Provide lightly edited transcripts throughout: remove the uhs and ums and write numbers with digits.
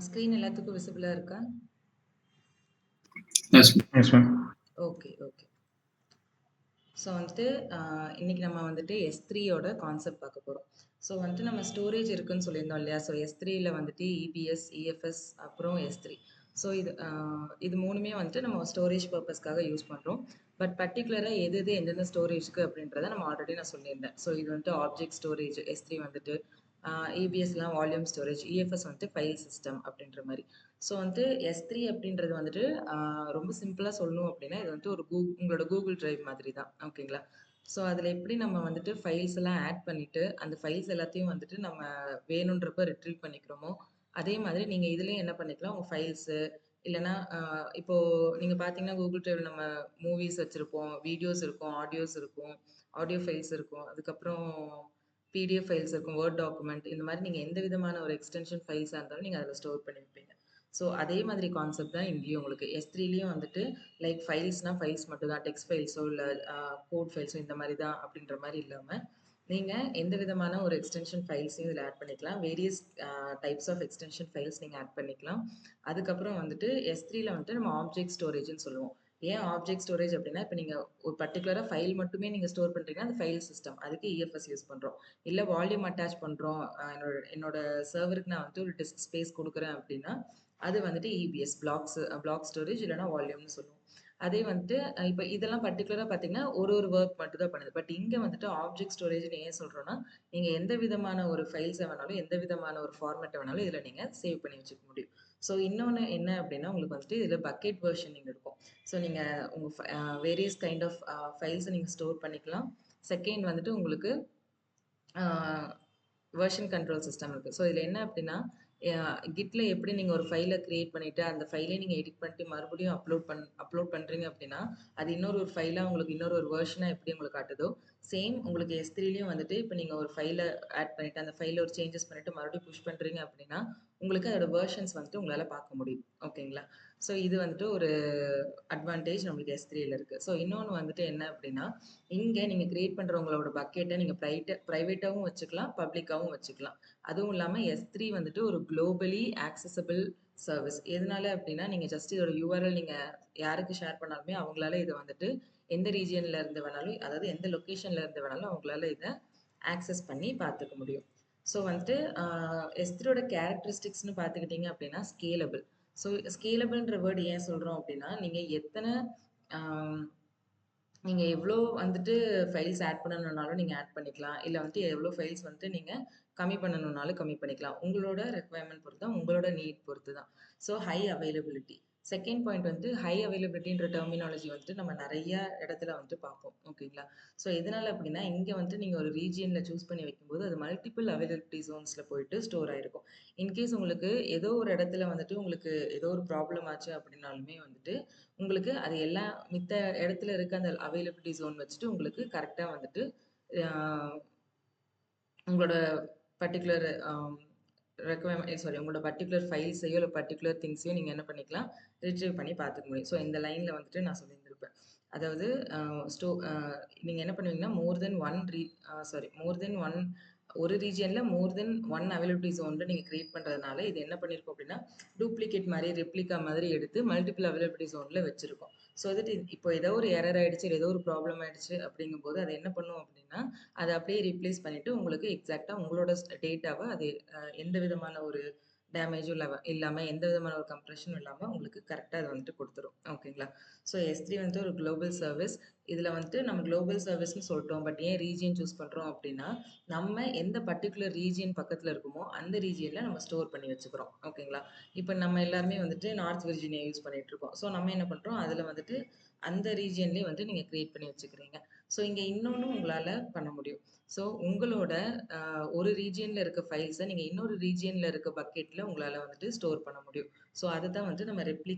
Screen எல்லாத்துக்கும் விசிபிளா இருக்கா? Yes. Yes, ma'am. Okay, okay. So வந்துட்டு இன்னைக்கு நம்ம வந்துட்டு S3யோட கான்செப்ட் பார்க்க போறோம். ஸோ வந்துட்டு நம்ம ஸ்டோரேஜ் இருக்குன்னு சொல்லியிருந்தோம் இல்லையா? ஸோ S3ல வந்துட்டு EBS, EFS அப்புறம் S3. ஸோ இது 3மே வந்துட்டு நம்ம ஸ்டோரேஜ் பர்ப்பஸ்க்காக யூஸ் பண்றோம். பட் பர்ட்டிகுலரா எது எது எந்தெந்த ஸ்டோரேஜ்க்கு அப்படின்றத நம்ம ஆல்ரெடி நான் சொல்லியிருந்தேன். ஸோ இது வந்துட்டு ஆப்ஜெக்ட் ஸ்டோரேஜ் S3 வந்துட்டு EBSலாம் வால்யூம் ஸ்டோரேஜ், EFS வந்துட்டு ஃபைல் சிஸ்டம் அப்படின்ற மாதிரி. ஸோ வந்துட்டு S3 அப்படின்றது வந்துட்டு ரொம்ப சிம்பிளா சொல்லணும் அப்படின்னா இது வந்துட்டு ஒரு உங்களோட கூகுள் டிரைவ் மாதிரி தான். ஓகேங்களா? ஸோ அதில் எப்படி நம்ம வந்துட்டு ஃபைல்ஸ் எல்லாம் ஆட் பண்ணிட்டு அந்த ஃபைல்ஸ் எல்லாத்தையும் வந்துட்டு நம்ம வேணுன்றப்ப ரிட்ரீவ் பண்ணிக்கிறோமோ அதே மாதிரி நீங்கள் இதுலேயும் என்ன பண்ணிக்கலாம், உங்கள் ஃபைல்ஸு இல்லைன்னா இப்போ நீங்கள் பார்த்தீங்கன்னா கூகுள் டிரைவ் நம்ம மூவிஸ் வச்சுருப்போம், வீடியோஸ் இருக்கும், ஆடியோஸ் இருக்கும், ஆடியோ ஃபைல்ஸ் இருக்கும், அதுக்கப்புறம் பிடிஎஃப் ஃபைல்ஸ் இருக்கும், வேர்ட் டாக்குமெண்ட், இந்த மாதிரி நீங்கள் எந்த விதமான ஒரு எக்ஸ்டென்ஷன் ஃபைல்ஸாக இருந்தாலும் நீங்கள் அதில் ஸ்டோர் பண்ணி வைப்பீங்க. ஸோ அதே மாதிரி கான்செப்ட் தான் இங்கேயும் உங்களுக்கு S3லயும் வந்துட்டு லைக் ஃபைல்ஸ்னா ஃபைல்ஸ் மட்டும் தான், டெக்ஸ்ட் ஃபைல்ஸோ இல்லை கோட் ஃபைல்ஸோ இந்த மாதிரி தான் அப்படின்ற மாதிரி இல்லாமல் நீங்கள் எந்த விதமான ஒரு எக்ஸ்டென்ஷன் ஃபைல்ஸையும் இதில் ஆட் பண்ணிக்கலாம். Various types of extension files நீங்கள் ஆட் பண்ணிக்கலாம். அதுக்கப்புறம் வந்துட்டு S3ல வந்துட்டு நம்ம ஆப்ஜெக்ட் ஸ்டோரேஜ்னு சொல்லுவோம். ஏன் ஆப்ஜெக்ட் ஸ்டோரேஜ் அப்படின்னா, இப்போ நீங்கள் ஒரு பர்டிகுலராக ஃபைல் மட்டுமே நீங்கள் ஸ்டோர் பண்ணுறீங்கன்னா அது ஃபைல் சிஸ்டம், அதுக்கு EFS யூஸ் பண்ணுறோம். இல்லை வால்யூம் அட்டாச் பண்ணுறோம், என்னோட சர்வருக்கு நான் வந்துட்டு ஒரு டிஸ்க் ஸ்பேஸ் கொடுக்குறேன் அப்படின்னா அது வந்துட்டு EBS பிளாக் ஸ்டோரேஜ் இல்லைனா வால்யூம்னு சொல்லுவோம். அதே வந்துட்டு இப்போ இதெல்லாம் பர்டிகுலராக பார்த்தீங்கன்னா ஒரு ஒர்க் மட்டும் தான் பண்ணுது. பட் இங்கே வந்துட்டு ஆப்ஜெக்ட் ஸ்டோரேஜ்னு ஏன் சொல்கிறோன்னா, நீங்கள் எந்த விதமான ஒரு ஃபைல்ஸை வேணாலும் எந்த விதமான ஒரு ஃபார்மேட்டை வேணாலும் இதில் நீங்கள் சேவ் பண்ணி வச்சுக்க முடியும். ஸோ இன்னொன்று என்ன அப்படின்னா, உங்களுக்கு வந்துட்டு இதில் பக்கெட் வெர்ஷனிங் இருக்கும். ஸோ நீங்கள் உங்கள் வேரியஸ் கைண்ட் ஆஃப் ஃபைல்ஸை நீங்கள் ஸ்டோர் பண்ணிக்கலாம். செகண்ட் வந்துட்டு உங்களுக்கு வெர்ஷன் கண்ட்ரோல் சிஸ்டம் இருக்குது. ஸோ இதில் என்ன அப்படின்னா, கிட்ல எப்படி நீங்கள் ஒரு ஃபைலை கிரியேட் பண்ணிவிட்டு அந்த ஃபைலை நீங்கள் எடிட் பண்ணிட்டு மறுபடியும் அப்லோட் பண்ணுறீங்க அப்படின்னா அது இன்னொரு ஃபைலாக உங்களுக்கு இன்னொரு வெர்ஷனாக எப்படி உங்களுக்கு காட்டுதோ சேம் உங்களுக்கு S3லயும் வந்துட்டு இப்போ நீங்கள் ஒரு ஃபைலை ஆட் பண்ணிவிட்டு அந்த ஃபைலில் ஒரு சேஞ்சஸ் பண்ணிவிட்டு மறுபடியும் புஷ் பண்ணுறீங்க அப்படின்னா உங்களுக்கு அதோட வெர்ஷன்ஸ் வந்துட்டு உங்களால் பார்க்க முடியும். ஓகேங்களா? ஸோ இது வந்துட்டு ஒரு அட்வான்டேஜ் நம்மளுக்கு S3ல இருக்குது. ஸோ இன்னொன்று வந்துட்டு என்ன அப்படின்னா, இங்கே நீங்கள் கிரியேட் பண்ணுற உங்களோட பக்கெட்டை நீங்கள் ப்ரைவேட்டாகவும் வச்சுக்கலாம், பப்ளிக்காகவும் வச்சுக்கலாம். அதுவும் இல்லாமல் S3 வந்துட்டு ஒரு குளோபலி ஆக்சசபிள் சர்வீஸ். எதனால அப்படின்னா, நீங்கள் ஜஸ்ட் இதோட URL நீங்கள் யாருக்கு ஷேர் பண்ணாலுமே அவங்களால இதை வந்துட்டு எந்த ரீஜியனில் இருந்து வேணாலும், அதாவது எந்த லொக்கேஷனில் இருந்து வேணாலும் அவங்களால இதை ஆக்சஸ் பண்ணி பார்த்துக்க முடியும். ஸோ வந்துட்டு S3யோட கேரக்டரிஸ்டிக்ஸ்னு பார்த்துக்கிட்டிங்க அப்படின்னா ஸ்கேலபிள். ஸோ ஸ்கேலபிள்ன்ற வேர்டு ஏன் சொல்கிறோம் அப்படின்னா, நீங்கள் நீங்கள் எவ்வளோ வந்துட்டு ஃபைல்ஸ் ஆட் பண்ணணும்னாலும் நீங்கள் ஆட் பண்ணிக்கலாம். இல்லை வந்துட்டு எவ்வளோ ஃபைல்ஸ் வந்துட்டு நீங்கள் கம்மி பண்ணணும்னாலும் கம்மி பண்ணிக்கலாம். உங்களோட ரெக்குவயர்மெண்ட் பொறுத்து தான், உங்களோட நீட் பொறுத்து தான். So high availability. Second point வந்து ஹை அவைலபிலிட்டின்ற டெர்மினாலஜி வந்துட்டு நம்ம நிறைய இடத்துல வந்துட்டு பார்ப்போம். ஓகேங்களா? ஸோ எதனால அப்படின்னா, இங்கே வந்துட்டு நீங்கள் ஒரு ரீஜியனில் சூஸ் பண்ணி வைக்கும்போது அது மல்டிபிள் அவைலபிலிட்டி ஜோன்ஸில் போயிட்டு ஸ்டோர் ஆகிருக்கும். இன்கேஸ் உங்களுக்கு ஏதோ ஒரு இடத்துல வந்துட்டு உங்களுக்கு ஏதோ ஒரு ப்ராப்ளம் ஆச்சு அப்படின்னாலுமே வந்துட்டு உங்களுக்கு அது எல்லாம் மித்த இடத்துல இருக்க அந்த அவைலபிலிட்டி ஜோன் வச்சுட்டு உங்களுக்கு கரெக்டாக வந்துட்டு உங்களோட பர்டிகுலர் உங்களோட பர்டிகுலர் ஃபைல்ஸையோ இல்லை பர்டிகுலர் திங்ஸையும் நீங்கள் என்ன பண்ணிக்கலாம், ரிட்ரீவ் பண்ணி பார்த்துக்க முடியும். ஸோ இந்த லைனில் வந்துட்டு நான் சொல்லியிருந்திருப்பேன். அதாவது நீங்கள் என்ன பண்ணுவீங்கன்னா மோர் தென் ஒன் ஒரு ரீஜியனில் மோர் தென் ஒன் அவைலபிலிட்டி ஜோன் நீங்கள் கிரியேட் பண்ணுறதுனால இது என்ன பண்ணியிருக்கோம் அப்படின்னா, டூப்ளிகேட் மாதிரி ரெப்ளிகா மாதிரி எடுத்து மல்டிபிள் அவைலபிலிட்டி ஜோனில் வச்சுருக்கோம். ஸோ வந்துட்டு இப்போ ஏதோ ஒரு எரர் ஆயிடுச்சு, ஏதோ ஒரு ப்ராப்ளம் ஆயிடுச்சு அப்படிங்கும்போது அதை என்ன பண்ணும் அப்படின்னா, அதை அப்படியே ரீப்ளேஸ் பண்ணிவிட்டு உங்களுக்கு எக்ஸாக்டாக உங்களோட டேட்டாவை அது எந்த விதமான ஒரு டேமேஜும் இல்லாமல் எந்த விதமான ஒரு கம்ப்ரெஷனும் இல்லாமல் உங்களுக்கு கரெக்டாக அதை வந்துட்டு கொடுத்துரும். ஓகேங்களா? ஸோ S3 வந்துட்டு ஒரு குளோபல் சர்வீஸ். இதில் வந்துட்டு நம்ம குளோபல் சர்வீஸ்னு சொல்லிட்டோம். பட் ஏன் ரீஜியன் சூஸ் பண்ணுறோம் அப்படின்னா, நம்ம எந்த பர்டிகுலர் ரீஜியன் பக்கத்தில் இருக்குமோ அந்த ரீஜியனில் நம்ம ஸ்டோர் பண்ணி வச்சுக்கிறோம். ஓகேங்களா? இப்போ நம்ம எல்லாருமே வந்துட்டு நார்த் விர்ஜினியா யூஸ் பண்ணிட்டு இருக்கோம். ஸோ நம்ம என்ன பண்ணுறோம், அதில் வந்துட்டு அந்த ரீஜியன்லேயே வந்துட்டு நீங்கள் கிரியேட் பண்ணி வச்சுக்கிறீங்க. ஸோ இங்கே இன்னொன்று உங்களால் பண்ண முடியும். ஸோ உங்களோட ஒரு ரீஜியனில் இருக்க ஃபைல்ஸை நீங்கள் இன்னொரு ரீஜியனில் இருக்க பக்கெட்டில் உங்களால் வந்துட்டு ஸ்டோர் பண்ண முடியும். ஸோ அதுதான் வந்துட்டு நம்ம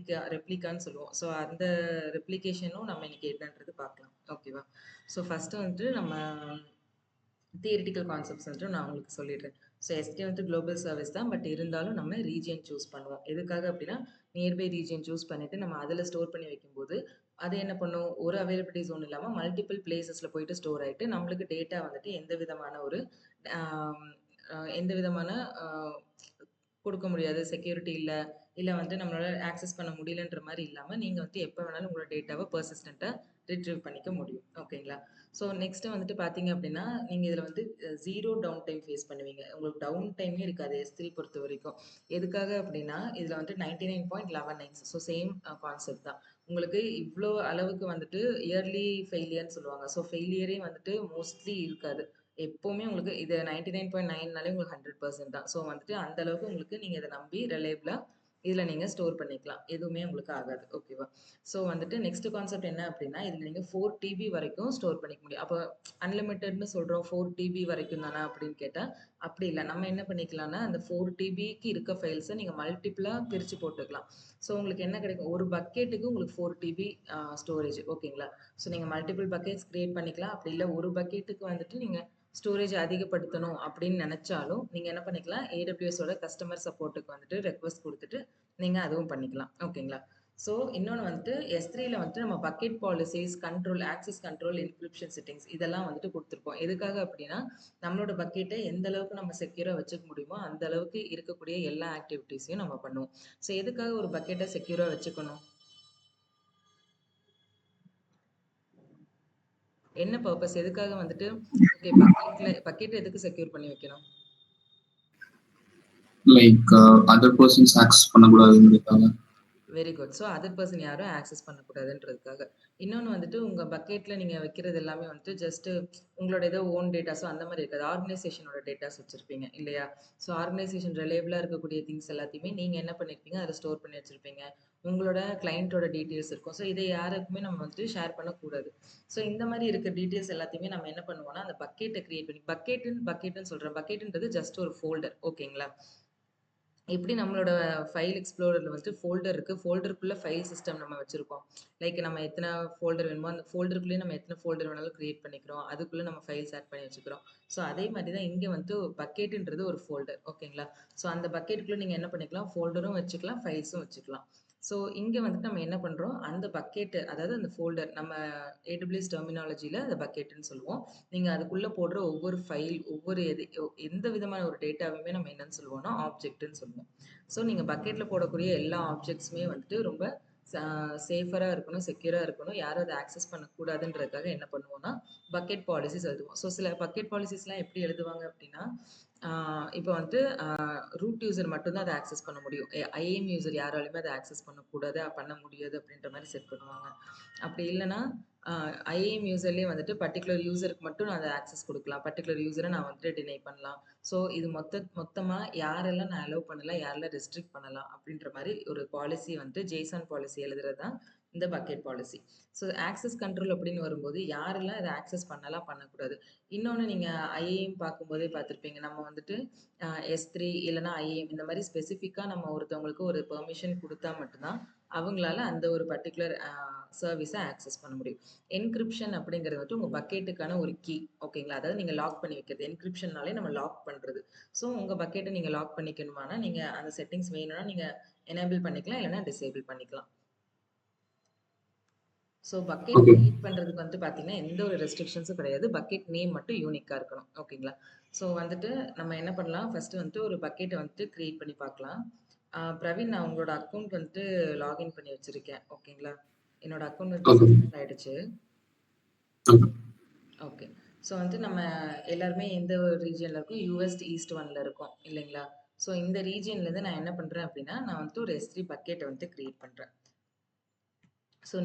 ரெப்ளிகான்னு சொல்லுவோம். ஸோ அந்த ரெப்ளிகேஷனும் நம்ம இன்னைக்கு என்னன்றது பார்க்கலாம். ஓகேவா? ஸோ ஃபஸ்ட்டு வந்துட்டு நம்ம தியரிட்டிக்கல் கான்செப்ட்ஸ் வந்துட்டு நான் உங்களுக்கு சொல்லிடுறேன். ஸோ S3 வந்துட்டு குளோபல் சர்வீஸ் தான். பட் இருந்தாலும் நம்ம ரீஜியன் சூஸ் பண்ணுவோம். எதுக்காக அப்படின்னா, நியர்பை ரீஜியன் சூஸ் பண்ணிவிட்டு நம்ம அதில் ஸ்டோர் பண்ணி வைக்கும்போது அது என்ன பண்ணும், ஒரு அவைலபிலிட்டி ஜோன் இல்லாமல் மல்டிபிள் பிளேசஸில் போயிட்டு ஸ்டோர் ஆகிட்டு நம்மளுக்கு டேட்டா வந்துட்டு எந்த விதமான கொடுக்க முடியாது, செக்யூரிட்டி இல்ல, இல்ல வந்து நம்மளால ஆக்சஸ் பண்ண முடியலன்ற மாரி இல்லாம, நீங்க வந்து எப்ப வேணாலும் உங்களோட டேட்டாவ பெர்சிஸ்டென்ட்டா ரிட்ரீவ் பண்ணிக்க முடியும். ஓகேங்களா? ஸோ நெக்ஸ்ட்டு வந்துட்டு பார்த்தீங்க அப்டின்னா, நீங்க இதுல வந்து 0 டவுன் டைம் ஃபேஸ் பண்ணுவீங்க. உங்களுக்கு டவுன் டைமே இருக்காது S3 பொறுத்தவரைக்கும். எதுக்காக அப்டின்னா, இதுல வந்து 99.11 ஸோ சேம் கான்செப்ட் தான். உங்களுக்கு இவ்ளோ அளவுக்கு வந்துட்டு இயர்லி ஃபெயிலியர்ன்னு சொல்லுவாங்க. ஸோ ஃபெயிலியரே வந்துட்டு மோஸ்ட்லி இருக்காது. எப்பவுமே உங்களுக்கு இது 99.9னாலே உங்களுக்கு 100% தான். ஸோ வந்துட்டு அந்த அளவுக்கு உங்களுக்கு நீங்க இத நம்பி ரிலையபிளா இதுல நீங்க ஸ்டோர் பண்ணிக்கலாம். எதுவுமே உங்களுக்கு ஆகாது. ஓகேவா? ஸோ வந்துட்டு நெக்ஸ்ட் கான்செப்ட் என்ன அப்டின்னா, இதுல நீங்க 4 டிபி வரைக்கும் ஸ்டோர் பண்ணிக்க முடியும். அப்ப அன்லிமிட்டட்ன்னு சொல்றோம் 4 டிபி வரைக்கும் தானா அப்படின்னு கேட்டா, அப்படி இல்ல. நம்ம என்ன பண்ணிக்கலாம்னா, அந்த 4 டிபிக்கு இருக்க ஃபைல்ஸ நீங்க மல்டிபிளா பிரிச்சு போட்டுக்கலாம். ஸோ உங்களுக்கு என்ன கிடைக்கும்? ஒரு பக்கெட்டுக்கு உங்களுக்கு 4 டிபி ஸ்டோரேஜ் ஓகேங்களா? ஸோ நீங்க மல்டிபிள் பக்கெட்ஸ் கிரியேட் பண்ணிக்கலாம். அப்படி இல்ல ஒரு பக்கெட்டுக்கு வந்துட்டு நீங்க ஸ்டோரேஜ் அதிகப்படுத்தணும் அப்படின்னு நெனச்சாலும், நீங்க என்ன பண்ணிக்கலாம், AWS ஓட கஸ்டமர் சப்போர்ட்டுக்கு வந்துட்டு ரெக்வெஸ்ட் குடுத்துட்டு, நீங்க அதுவும் பண்ணிக்கலாம். ஓகேங்களா? ஸோ இன்னொன்னு வந்துட்டு S3ல வந்துட்டு நம்ம bucket policies, control, access control, encryption settings இதெல்லாம் வந்துட்டு குடுத்துருப்போம். எதுக்காக அப்படின்னா, நம்மளோட பக்கெட்ட எந்த அளவுக்கு நம்ம செக்யூரா வச்சுக்க முடியுமோ, அந்த அளவுக்கு இருக்கக்கூடிய எல்லா ஆக்டிவிட்டீஸையும் நம்ம பண்ணுவோம். ஸோ எதுக்காக ஒரு பக்கெட்ட செக்யூரா வச்சுக்கணும்? என்ன பர்ப்பஸ்? எதுக்காக வந்துட்டு ஓகே பக்கெட் எதுக்கு செக்யூர் பண்ணி வைக்கணும்? லைக் அதர் பர்சன்ஸ் ஆக்சஸ் பண்ணக்கூடாதுங்கிறதுக்காக. Very good. So other person யாரும் ஆக்சஸ் பண்ணக்கூடாதுன்றதுக்காக. இன்னொன்னு வந்துட்டு உங்க பக்கெட்ல நீங்க வைக்கிறது எல்லாமே வந்துட்டு ஜஸ்ட் உங்களோட ஏதோ ஓன் டேட்டாஸோ அந்த மாரி இருக்காது. ஆர்கனைசேஷனோட டேட்டாஸ் வச்சிருப்பீங்க இல்லையா? ஸோ ஆர்கனைசேஷன் ரிலையபிளா இருக்கக்கூடிய திங்ஸ் எல்லாத்தையுமே நீங்க என்ன பண்ணியிருப்பீங்க, அதில ஸ்டோர் பண்ணி வச்சிருப்பீங்க. உங்களோட கிளையன்ட்டோட டீட்டெயில்ஸ் இருக்கும். ஸோ இதை யாருக்குமே நம்ம வந்துட்டு ஷேர் பண்ணக்கூடாது. ஸோ இந்த மாரி இருக்க டீட்டெயில்ஸ் எல்லாத்தையுமே நம்ம என்ன பண்ணுவோம்னா, அந்த பக்கெட்ட கிரியேட் பண்ணி பக்கெட்டுன்னு சொல்றேன். பக்கெட்டுன்றது ஜஸ்ட் ஒரு ஃபோல்டர் ஓகேங்களா? எப்படி நம்மளோட ஃபைல் எக்ஸ்ப்ளோரர்ல வந்துட்டு ஃபோல்டர் இருக்கு. ஃபோல்டருக்குள்ள ஃபைல் சிஸ்டம் நம்ம வச்சிருக்கோம். லைக் நம்ம எத்தன ஃபோல்டர் வேணுமோ, அந்த ஃபோல்டருக்குள்ளேயே நம்ம எத்தன ஃபோல்டர் வேணாலும் கிரியேட் பண்ணிக்கிறோம். அதுக்குள்ள நம்ம ஃபைல்ஸ் ஆட் பண்ணி வச்சுக்கிறோம். ஸோ அதே மாரி தான் இங்க வந்து பக்கெட்ன்றது ஒரு ஃபோல்டர். ஓகேங்களா? ஸோ அந்த பக்கெட்டுக்குள்ள நீங்க என்ன பண்ணிக்கலாம், ஃபோல்டரும் வச்சுக்கலாம், ஃபைல்ஸும் வச்சுக்கலாம். ஸோ இங்க வந்துட்டு நம்ம என்ன பண்றோம், அந்த பக்கெட் அதாவது அந்த ஃபோல்டர் நம்ம AWS டெர்மினாலஜில அத பக்கெட்ன்னு சொல்லுவோம். நீங்க அதுக்குள்ள போடுற ஒவ்வொரு ஃபைல், ஒவ்வொரு எந்த விதமான ஒரு டேட்டாவையுமே நம்ம என்னன்னு சொல்லுவோம்னா, ஆப்ஜெக்ட்ன்னு சொல்லுவோம். ஸோ நீங்க பக்கெட்ல போடக்கூடிய எல்லா ஆப்ஜெக்ட்ஸுமே வந்துட்டு ரொம்ப ச சேஃபரா இருக்கணும், செக்யூரா இருக்கணும். யாரும் அத ஆக்சஸ் பண்ணக்கூடாதுன்றதுக்காக என்ன பண்ணுவோம்னா, பக்கெட் பாலிசிஸ் எழுதுவோம். ஸோ சில பக்கெட் பாலிசிஸ்லாம் எப்படி எழுதுவாங்க அப்படின்னா, ஆ இப்ப வந்துட்டு ரூட் யூசர் மட்டும் தான் அத ஆக்சஸ் பண்ண முடியும். ஐஏஎம் யூசர் யாராலயுமே அத ஆக்சஸ் பண்ணக்கூடாது, பண்ண முடியாது அப்படின்ற மாரி செட் பண்ணுவாங்க. அப்படி இல்லன்னா, அ ஐஏஎம் யூசர்லயே வந்துட்டு பர்ட்டிகுலர் யூசருக்கு மட்டும் நான் அத ஆக்சஸ் குடுக்கலாம். பர்ட்டிகுலர் யூசர நான் வந்துட்டு டினை பண்ணலாம். ஸோ இது மொத்தமா யாரெல்லாம் நான் அலோவ் பண்ணலாம், யாரெல்லாம் ரெஸ்ட்ரிக்ட் பண்ணலாம் அப்படின்ற மாரி ஒரு பாலிசி வந்துட்டு ஜேசன் பாலிசி எழுதுறது தான் இந்த bucket policy. So access control அப்படின்னு வரும்போது யாரெல்லாம் இத ஆக்சஸ் பண்ணலாம், பண்ணக்கூடாது. இன்னொன்னு நீங்க ஐஏஎம் பார்க்கும்போதே பார்த்திருப்பீங்க. நம்ம வந்துட்டு S3 இல்லன்னா ஐஏஎம் இந்த மாரி ஸ்பெசிஃபிக்கா நம்ம ஒருத்தவங்களுக்கு ஒரு பெர்மிஷன் குடுத்தா மட்டும் தான், அவங்களால அந்த ஒரு பர்ட்டிகுலர் சர்வீஸ ஆக்சஸ் பண்ண முடியும். என்கிரிப்ஷன் அப்படிங்கிறது வந்துட்டு உங்க பக்கெட்டுக்கான ஒரு கீ ஓகேங்களா? அதாவது நீங்க லாக் பண்ணி வைக்கிறது. என்கிரிப்ஷன்னாலே நம்ம லாக் பண்றது. ஸோ உங்க பக்கெட்ட நீங்க லாக் பண்ணிக்கணுமானா, நீங்க அந்த செட்டிங்ஸ் வேணும்னா நீங்க எனேபிள் பண்ணிக்கலாம். இல்லன்னா டிசேபிள் பண்ணிக்கலாம். So bucket okay. கிரியேட் பண்றதுக்கு வந்து பார்த்தீங்கன்னா, எந்த ஒரு ரெஸ்ட்ரிக்ஷன்ஸும் கிடையாது. பக்கெட் நேம் மட்டும் யூனிக்கா இருக்கணும். ஓகேங்களா? ஸோ வந்துட்டு நம்ம என்ன பண்ணலாம், ஃபர்ஸ்ட்டு வந்துட்டு ஒரு பக்கெட்ட வந்துட்டு கிரியேட் பண்ணி பார்க்கலாம். பிரவீன் நான் உங்களோட அக்கவுண்ட் வந்துட்டு லாகின் பண்ணி வச்சிருக்கேன். ஓகேங்களா? என்னோட அக்கவுண்ட் வந்துட்டு ஓகே. சஸ்பெண்ட் ஆயிடுச்சு. ஓகே. ஓகே. ஸோ வந்துட்டு நம்ம எல்லாருமே எந்த ஒரு ரீஜியன்ல இருக்கோம்? யூஎஸ் ஈஸ்ட் 1ல இருக்கோம் இல்லைங்களா? ஸோ இந்த ரீஜியன்லேருந்து நான் என்ன பண்றேன் அப்படின்னா, நான் வந்துட்டு ஒரு S3 பக்கெட்ட வந்துட்டு கிரியேட் பண்றேன். ஸோ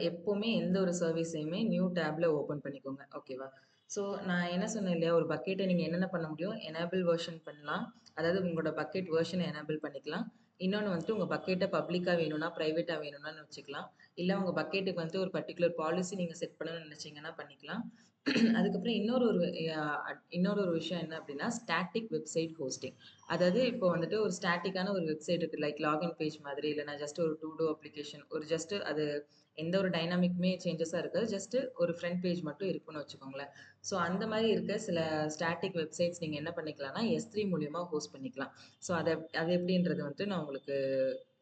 எப்பவுமே எந்த ஒரு சர்வீஸையுமே நியூ டேப்ல ஓப்பன் பண்ணிக்கோங்க. ஓகேவா? ஸோ நான் என்ன சொன்னேன் இல்லையா? ஒரு பக்கெட்ட நீங்க என்னென்ன பண்ண முடியும்? எனேபிள் வெர்ஷன் பண்ணலாம். அதாவது உங்களோட பக்கெட் வெர்ஷன எனேபிள் பண்ணிக்கலாம். இன்னொன்னு வந்துட்டு உங்க பக்கெட்ட பப்ளிக்கா வேணும்னா, பிரைவேட்டா வேணும்னான்னு வச்சுக்கலாம். இல்ல உங்க பக்கெட்டுக்கு வந்து ஒரு பர்ட்டிகுலர் பாலிசி நீங்க செட் பண்ணணும்னு நினைச்சீங்கன்னா பண்ணிக்கலாம். அதுக்கப்புறம் இன்னொரு ஒரு விஷயம் என்ன அப்படின்னா, ஸ்டாட்டிக் வெப்சைட் ஹோஸ்டிங். அதாவது இப்போ வந்துட்டு ஒரு ஸ்டாட்டிக்கான ஒரு வெப்சைட் இருக்கு. லைக் லாகின் பேஜ் மாதிரி இல்லன்னா ஜஸ்ட் ஒரு டூ டூ அப்ளிகேஷன். ஒரு ஜஸ்ட் அது எந்த ஒரு டைனாமிக்குமே சேஞ்சஸா இருக்காது. ஜஸ்ட் ஒரு ஃப்ரண்ட் பேஜ் மட்டும் இருக்குன்னு வச்சுக்கோங்களேன். ஸோ அந்த மாரி இருக்க சில ஸ்டாட்டிக் வெப்சைட்ஸ் நீங்க என்ன பண்ணிக்கலாம்னா, S3 மூலியமா ஹோஸ்ட் பண்ணிக்கலாம். ஸோ அது எப்படின்றது வந்துட்டு நான் உங்களுக்கு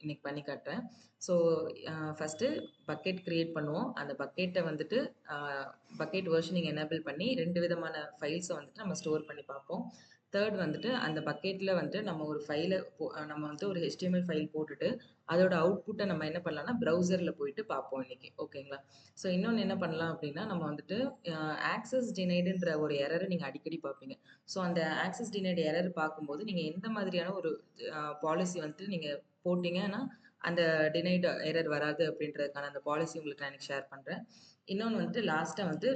இன்னைக்கு பண்ணி காட்டுறேன். ஸோ ஃபர்ஸ்ட்டு பக்கெட் கிரியேட் பண்ணுவோம். அந்த பக்கெட்ட வந்துட்டு அ பக்கெட் வெர்ஷனிங் எனேபிள் பண்ணி 2 விதமான ஃபைல்ஸ வந்துட்டு நம்ம ஸ்டோர் பண்ணி பார்ப்போம். தேர்ட் வந்துட்டு அந்த பக்கெட்ல வந்துட்டு நம்ம ஒரு நம்ம வந்து ஒரு HTML ஃபைல் போட்டுட்டு அதோட அவுட்புட்டை நம்ம என்ன பண்ணலாம்னா ப்ரௌசர்ல போயிட்டு பார்ப்போம் இன்னைக்கு. ஓகேங்களா? ஸோ இன்னொன்று என்ன பண்ணலாம் அப்படின்னா நம்ம வந்துட்டு ஆக்சஸ் டினைடுன்ற ஒரு எரரை நீங்கள் அடிக்கடி பார்ப்பீங்க. ஸோ அந்த ஆக்சஸ் டினைடு எரர் பார்க்கும்போது நீங்கள் எந்த மாதிரியான ஒரு பாலிசி வந்துட்டு நீங்கள் போட்டிங்கன்னா அந்த டினைடு எரர் வராது அப்படின்றதுக்கான அந்த பாலிசி உங்களுக்கு நான் எனக்கு ஷேர் பண்ணுறேன். இன்னொன்று வந்துட்டு லாஸ்ட்டாக வந்து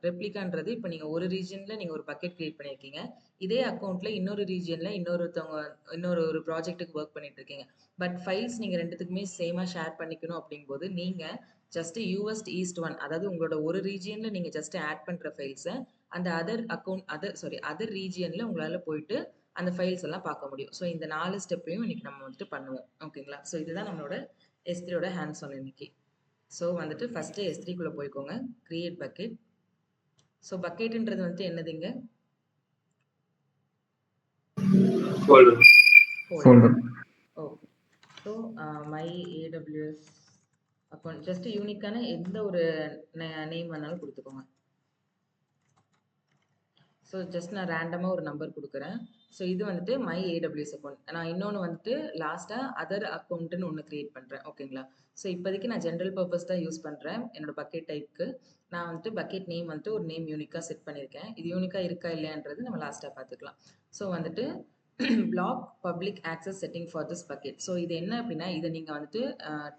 ரெப்ளிகான்றது இப்போ நீங்கள் ஒரு ரீஜனில் நீங்கள் ஒரு பக்கெட் கிரியேட் பண்ணியிருக்கீங்க. இதே அக்கௌண்ட்டில் இன்னொரு ரீஜியனில் இன்னொரு ஒரு ப்ராஜெக்ட்டுக்கு ஒர்க் பண்ணிட்டு இருக்கீங்க. பட் ஃபைல்ஸ் நீங்கள் ரெண்டுத்துக்குமே சேமாக ஷேர் பண்ணிக்கணும் அப்படிங்கும்போது நீங்கள் ஜஸ்ட் யூஎஸ்ட் ஈஸ்ட் ஒன், அதாவது உங்களோட ஒரு ரீஜியனில் நீங்கள் ஜஸ்ட் ஆட் பண்ணுற ஃபைல்ஸை அந்த அதர் ரீஜியனில் உங்களால் போயிட்டு அந்த ஃபைல்ஸ் எல்லாம் பார்க்க முடியும். ஸோ இந்த 4 ஸ்டெப்பையும் இன்னைக்கு நம்ம வந்துட்டு பண்ணுவோம். ஓகேங்களா? ஸோ இதுதான் நம்மளோட S3யோட ஹேண்ட்ஸ் ஆன் இன்னைக்கு. ஸோ வந்துட்டு ஃபஸ்ட்டு S3குள்ளே போய்க்கோங்க. Create bucket. ஸோ பக்கெட்டுன்றது வந்துட்டு என்னதுங்க? Folder. Folder. Okay. So my AWS account just யூனிக்கான எந்த ஒரு நேம் வேணாலும் கொடுத்துக்கோங்க. ஸோ ஜஸ்ட் நான் ரேண்டமாக ஒரு நம்பர் கொடுக்குறேன். ஸோ இது வந்துட்டு மை AWS அக்கௌண்ட். நான் இன்னொன்று வந்துட்டு லாஸ்ட்டாக அதர் அக்கௌண்ட்டுன்னு ஒன்று க்ரியேட் பண்ணுறேன். ஓகேங்களா? ஸோ இப்போதைக்கு நான் ஜென்ரல் பர்பஸ் தான் யூஸ் பண்ணுறேன் என்னோட பக்கெட் டைப்புக்கு. நான் வந்துட்டு பக்கெட் நேம் வந்துட்டு ஒரு நேம் யூனிக்காக செட் பண்ணியிருக்கேன். இது யூனிக்காக இருக்கா இல்லையான்றது நம்ம லாஸ்ட்டாக பார்த்துக்கலாம். ஸோ வந்துட்டு block public access setting for this bucket. So இது என்ன அப்படின்னா இதை நீங்கள் வந்துட்டு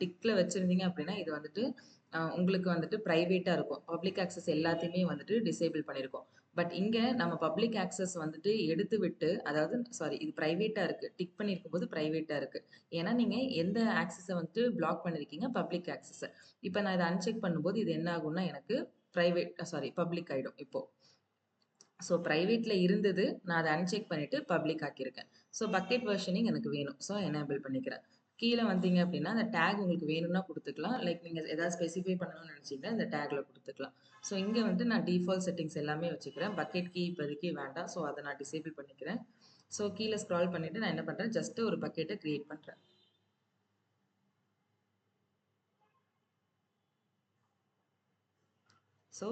டிக்கில் வச்சுருந்தீங்க அப்படின்னா இது வந்துட்டு உங்களுக்கு வந்துட்டு ப்ரைவேட்டாக இருக்கும். பப்ளிக் ஆக்சஸ் எல்லாத்தையுமே வந்துட்டு டிசேபிள் பண்ணியிருக்கோம். பட் இங்கே நம்ம பப்ளிக் ஆக்சஸ் வந்துட்டு எடுத்து விட்டு, அதாவது இது ப்ரைவேட்டாக இருக்குது. டிக் பண்ணியிருக்கும் போது ப்ரைவேட்டாக இருக்குது. ஏன்னா நீங்கள் எந்த ஆக்சஸை வந்துட்டு பிளாக் பண்ணியிருக்கீங்க? பப்ளிக் ஆக்சஸை. இப்போ நான் இதை அன்செக் பண்ணும்போது இது என்ன ஆகும்னா எனக்கு பப்ளிக் ஆகிடும் இப்போது. ஸோ ப்ரைவேட்டில் இருந்தது, நான் அதை அன்செக் பண்ணிவிட்டு பப்ளிக் ஆக்கியிருக்கேன். ஸோ பக்கெட் வெர்ஷனிங் எனக்கு வேணும். ஸோ எனேபிள் பண்ணிக்கிறேன். கீழே வந்தீங்க அப்படின்னா அந்த டேக் உங்களுக்கு வேணும்னா கொடுத்துக்கலாம். லைக் நீங்கள் ஏதாவது ஸ்பெசிஃபை பண்ணணும்னு நினச்சிங்கன்னா இந்த டேக்கில் கொடுத்துக்கலாம். ஸோ இங்கே வந்துட்டு நான் டிஃபால்ட் செட்டிங்ஸ் எல்லாமே வச்சுக்கிறேன். பக்கெட் கீ இப்போதைக்கு வேண்டாம். ஸோ அதை நான் டிசேபிள் பண்ணிக்கிறேன். ஸோ கீழே ஸ்க்ரால் பண்ணிவிட்டு நான் என்ன பண்ணுறேன், ஜஸ்ட் ஒரு பக்கெட்டை க்ரியேட் பண்ணுறேன். ஸோ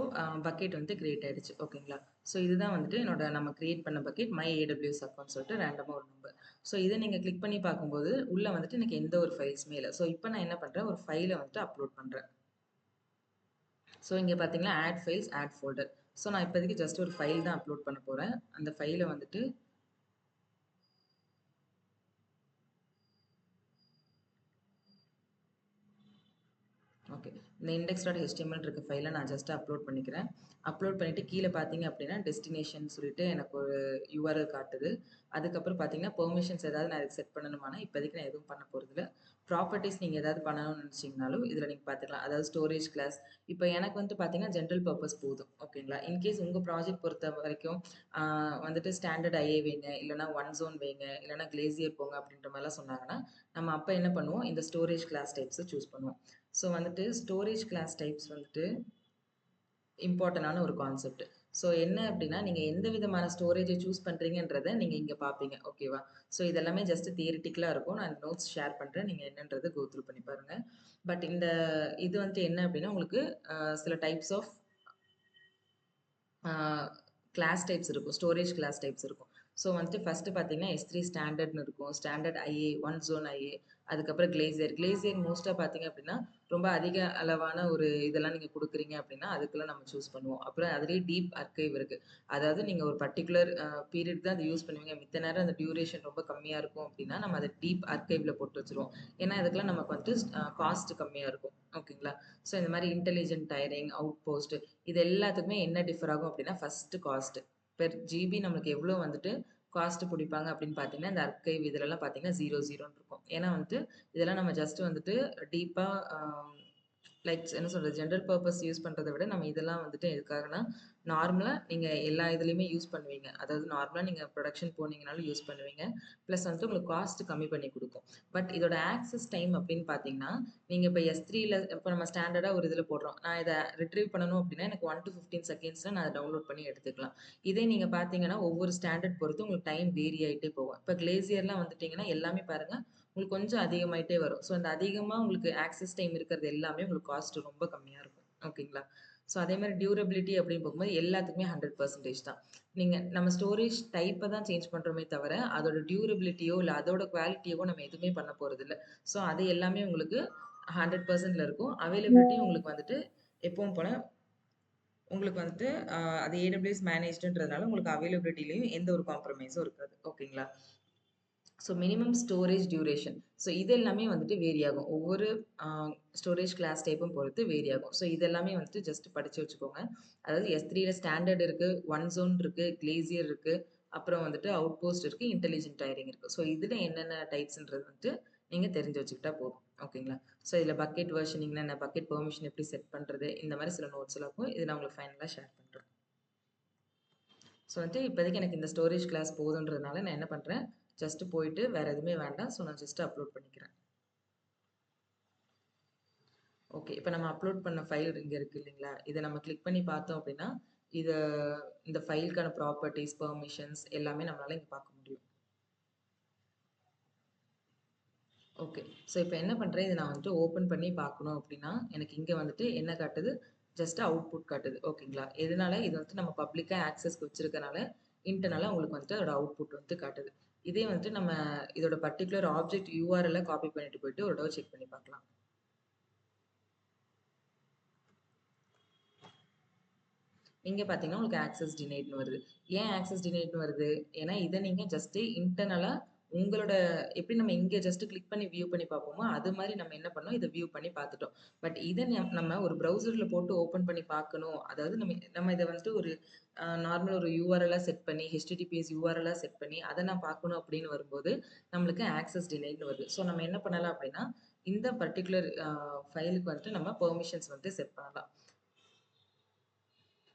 பக்கெட் வந்து கிரியேட் ஆயிடுச்சு. ஓகேங்களா? ஸோ இதுதான் வந்துட்டு நம்ம கிரியேட் பண்ண பக்கெட் மை AWS அக்கௌண்ட் சொல்லிட்டு ரேண்டமாக ஒரு நம்பர். ஸோ இதை நீங்கள் கிளிக் பண்ணி பார்க்கும்போது உள்ளே வந்துட்டு எனக்கு எந்த ஒரு ஃபைல்ஸுமே இல்லை. ஸோ இப்போ நான் என்ன பண்ணுறேன், ஒரு ஃபைலை வந்துட்டு அப்லோட் பண்ணுறேன். ஸோ இங்கே பார்த்தீங்கன்னா add files, add folder. So நான் இப்போதைக்கு ஜஸ்ட் ஒரு ஃபைல் தான் அப்லோட் பண்ண போகிறேன். அந்த ஃபைலை வந்துட்டு ஓகே. இந்த index.html இருக்க ஃபைலை நான் ஜஸ்ட் அப்லோட் பண்ணிக்கிறேன். அப்லோட் பண்ணிவிட்டு கீழே பார்த்தீங்க அப்படின்னா டெஸ்டினேஷன் சொல்லிட்டு எனக்கு ஒரு URL காட்டுது. அதுக்கப்புறம் பார்த்தீங்கன்னா பெர்மிஷன்ஸ் ஏதாவது நான் இதுக்கு செட் பண்ணணுமானா இப்போதைக்கு நான் எதுவும் பண்ண போகிறதில்ல. ப்ராப்பர்ட்டிஸ் நீங்கள் ஏதாவது பண்ணணும்னு நினச்சிங்கனாலும் இதில் நீங்கள் பார்த்துக்கலாம். அதாவது ஸ்டோரேஜ் கிளாஸ். இப்போ எனக்கு வந்துட்டு பார்த்தீங்கன்னா ஜென்ரல் பர்பஸ் போதும். ஓகேங்களா? இன்கேஸ் உங்கள் ப்ராஜெக்ட் பொறுத்த வரைக்கும் வந்துட்டு ஸ்டாண்டர்ட் IA வைங்க, இல்லைனா ஒன் ஜோன் வைங்க, இல்லைனா கிளேசியர் போங்க அப்படின்ற மாதிரிலாம் சொன்னாங்கன்னா நம்ம அப்போ என்ன பண்ணுவோம், இந்த ஸ்டோரேஜ் கிளாஸ் டைப்ஸை சூஸ் பண்ணுவோம். ஸோ வந்துட்டு ஸ்டோரேஜ் கிளாஸ் டைப்ஸ் வந்துட்டு இம்பார்ட்டண்டான ஒரு கான்செப்ட். ஸோ என்ன அப்படின்னா நீங்கள் எந்த விதமான ஸ்டோரேஜை சூஸ் பண்ணுறீங்கன்றதை நீங்கள் இங்கே பார்ப்பீங்க. ஓகேவா? ஸோ இதெல்லாமே ஜஸ்ட் தியரிட்டிக்கலாக இருக்கும். நான் நோட்ஸ் ஷேர் பண்ணுறேன். நீங்கள் என்னன்றதை கோ த்ரூ பண்ணி பாருங்கள். பட் இது வந்துட்டு என்ன அப்படின்னா உங்களுக்கு சில டைப்ஸ் ஆஃப் கிளாஸ் டைப்ஸ் இருக்கும். ஸ்டோரேஜ் கிளாஸ் டைப்ஸ் இருக்கும். ஸோ வந்துட்டு ஃபஸ்ட்டு பார்த்தீங்கன்னா S3 ஸ்டாண்டர்ட்னு இருக்கும். Standard IA, one zone IA, அதுக்கப்புறம் கிளேசியர் மோஸ்ட்டாக பார்த்தீங்க அப்படின்னா ரொம்ப அதிக அளவான ஒரு இதெல்லாம் நீங்கள் கொடுக்குறீங்க அப்படின்னா அதுக்கெல்லாம் நம்ம சூஸ் பண்ணுவோம். அப்புறம் அதுலேயே டீப் அர்க்கைவ் இருக்குது. அதாவது நீங்கள் ஒரு பர்டிகுலர் பீரியட் தான் அதை யூஸ் பண்ணுவீங்க. மித்த நேரம் அந்த டியூரேஷன் ரொம்ப கம்மியாக இருக்கும் அப்படின்னா நம்ம அதை டீப் அர்க்கைவில் போட்டு வச்சுருவோம். ஏன்னா இதுக்கெல்லாம் நமக்கு வந்துட்டு காஸ்ட் கம்மியாக இருக்கும். ஓகேங்களா? ஸோ இந்த மாதிரி இன்டெலிஜென்ட் டயரிங், அவுட் போஸ்ட் இது எல்லாத்துக்குமே என்ன டிஃபர் ஆகும் அப்படின்னா ஃபஸ்ட்டு காஸ்ட்டு. பெர் ஜிபி நம்மளுக்கு எவ்வளோ வந்துட்டு காஸ்ட் பிடிப்பாங்க அப்படின்னு பார்த்தீங்கன்னா இந்த அர்க்கைவ் இதிலலாம் பார்த்தீங்கன்னா 0 இருக்கும். ஏன்னா வந்துட்டு இதெல்லாம் நம்ம ஜஸ்ட் வந்துட்டு டீப்பாக லைக் என்ன சொல்கிறது, ஜென்ரல் பர்பஸ் யூஸ் பண்ணுறதை விட நம்ம இதெல்லாம் வந்துட்டு எதுக்காகனா நார்மலாக நீங்கள் எல்லா இதுலேயுமே யூஸ் பண்ணுவீங்க. அதாவது நார்மலாக நீங்கள் ப்ரொடக்ஷன் போனீங்கனாலும் யூஸ் பண்ணுவீங்க. ப்ளஸ் வந்துட்டு உங்களுக்கு காஸ்ட் கம்மி பண்ணி கொடுக்கும். பட் இதோட ஆக்சஸ் டைம் அப்படின்னு பார்த்தீங்கன்னா நீங்கள் இப்போ S3ல இப்போ நம்ம ஸ்டாண்டர்டாக ஒரு இதில் போடுறோம். நான் இதை ரிட்ரீவ் பண்ணணும் அப்படின்னா எனக்கு 1 to 15 செகண்ட்ஸில் நான் அதை டவுன்லோட் பண்ணி எடுத்துக்கலாம். இதே நீங்கள் பார்த்தீங்கன்னா ஒவ்வொரு ஸ்டாண்டர்ட் பொறுத்து உங்களுக்கு டைம் வேரி ஆகிட்டே போகும். இப்போ கிளேசியர்லாம் வந்துட்டிங்கன்னா எல்லாமே பாருங்கள் உங்களுக்கு கொஞ்சம் அதிகமாயிட்டே வரும். ஸோ அந்த அதிகமாக உங்களுக்கு ஆக்சஸ் டைம் இருக்கிறது எல்லாமே உங்களுக்கு காஸ்ட் ரொம்ப கம்மியாக இருக்கும். ஓகேங்களா? ஸோ அதே மாதிரி டியூரபிலிட்டி அப்படின்னு போகும்போது எல்லாத்துக்குமே 100% தான். நம்ம ஸ்டோரேஜ் டைப்பை தான் சேஞ்ச் பண்ணுறோமே தவிர அதோட டியூரபிலிட்டியோ இல்லை அதோட குவாலிட்டியோ நம்ம எதுவுமே பண்ண போகிறது இல்லை. ஸோ அது எல்லாமே உங்களுக்கு 100%ல இருக்கும். அவைலபிலிட்டி உங்களுக்கு வந்துட்டு எப்பவும் போல உங்களுக்கு வந்துட்டு அது ஏடபிள்யூஎஸ் மேனேஜ்டுன்றதுனால உங்களுக்கு அவைலபிலிட்டிலையும் எந்த ஒரு காம்ப்ரமைஸும் இருக்காது. ஓகேங்களா? So minimum storage duration. So இது எல்லாமே வந்துட்டு வேரி ஆகும். ஒவ்வொரு ஸ்டோரேஜ் கிளாஸ் டைப்பும் பொறுத்து வேரி ஆகும். ஸோ இது எல்லாமே வந்துட்டு ஜஸ்ட் படிச்சு வச்சுக்கோங்க. அதாவது S3ல ஸ்டாண்டர்ட் இருக்கு, ஒன் ஜோன் இருக்கு, கிளேசியர் இருக்கு, அப்புறம் வந்துட்டு அவுட் போஸ்ட் இருக்கு, இன்டெலிஜென்ட் டயரிங் இருக்கு. ஸோ இதுல என்னென்ன டைப்ஸ்ன்றது வந்துட்டு நீங்க தெரிஞ்சு வச்சுக்கிட்டா போதும். ஓகேங்களா? ஸோ இதுல பக்கெட் வெர்ஷனிங்னா என்ன, பக்கெட் பெர்மிஷன் எப்படி செட் பண்றது, இந்த மாதிரி சில நோட்ஸ் எல்லாம் இருக்கும். இது நான் உங்களுக்கு ஃபைனலா ஷேர் பண்றேன். ஸோ வந்துட்டு இப்போதைக்கு எனக்கு இந்த ஸ்டோரேஜ் கிளாஸ் போதுன்றதுனால நான் என்ன பண்ணுறேன், ஜஸ்ட் போயிட்டு வேற எதுவுமே வேண்டாம். ஸோ நான் ஜஸ்ட் அப்லோட் பண்ணிக்கிறேன். ஓகே, இப்போ நம்ம அப்லோட் பண்ண ஃபைல் இங்கே இருக்கு இல்லைங்களா, இதை நம்ம கிளிக் பண்ணி பார்த்தோம் அப்படின்னா இதை இந்த ஃபைலுக்கான ப்ராப்பர்ட்டிஸ், பெர்மிஷன்ஸ் எல்லாமே நம்மளால இங்கே பார்க்க முடியும். ஓகே, ஸோ இப்போ என்ன பண்ணுறேன், இதை நான் வந்துட்டு ஓப்பன் பண்ணி பார்க்கணும் அப்படின்னா எனக்கு இங்கே வந்துட்டு என்ன காட்டுது, ஜஸ்ட் அவுட்புட் காட்டுது. ஓகேங்களா? எதனால இது வந்துட்டு நம்ம பப்ளிக்காக ஆக்சஸ்க்கு வச்சிருக்கனால இன்டர்னலாக உங்களுக்கு வந்துட்டு அதோட அவுட்புட் வந்து காட்டுது. இதே வந்துட்டு நம்ம இதோட பர்டிகுலர் ஆப்ஜெக்ட் URL காப்பி பண்ணிட்டு போயிட்டு ஒரு தடவை செக் பண்ணி பார்க்கலாம். இங்கே பார்த்தீங்கன்னா உங்களுக்கு ஆக்சஸ் டினைட்னு வருது. ஏன் ஆக்சஸ் டினைட்னு வருது? ஏன்னா இதை நீங்கள் ஜஸ்ட்டு இன்டர்னலாக உங்களோட எப்படி நம்ம இங்கே ஜஸ்ட் கிளிக் பண்ணி வியூ பண்ணி பார்ப்போமோ அது மாதிரி நம்ம என்ன பண்ணோம், இதை வியூ பண்ணி பார்த்துட்டோம். பட் இதை நம்ம ஒரு ப்ரௌசரில் போட்டு ஓப்பன் பண்ணி பார்க்கணும். அதாவது நம்ம இதை வந்துட்டு ஒரு நார்மல் ஒரு யூஆர்எல்லாக செட் பண்ணி ஹெச்டிடிபிஎஸ் யூஆர்எல்லாக செட் பண்ணி அதை நான் பார்க்கணும் அப்படின்னு வரும்போது நம்மளுக்கு ஆக்சஸ் டினைட்னு வருது. ஸோ நம்ம என்ன பண்ணலாம் அப்படின்னா இந்த பர்டிகுலர் ஃபைலுக்கு வந்துட்டு நம்ம பெர்மிஷன்ஸ் வந்து செட் பண்ணலாம்.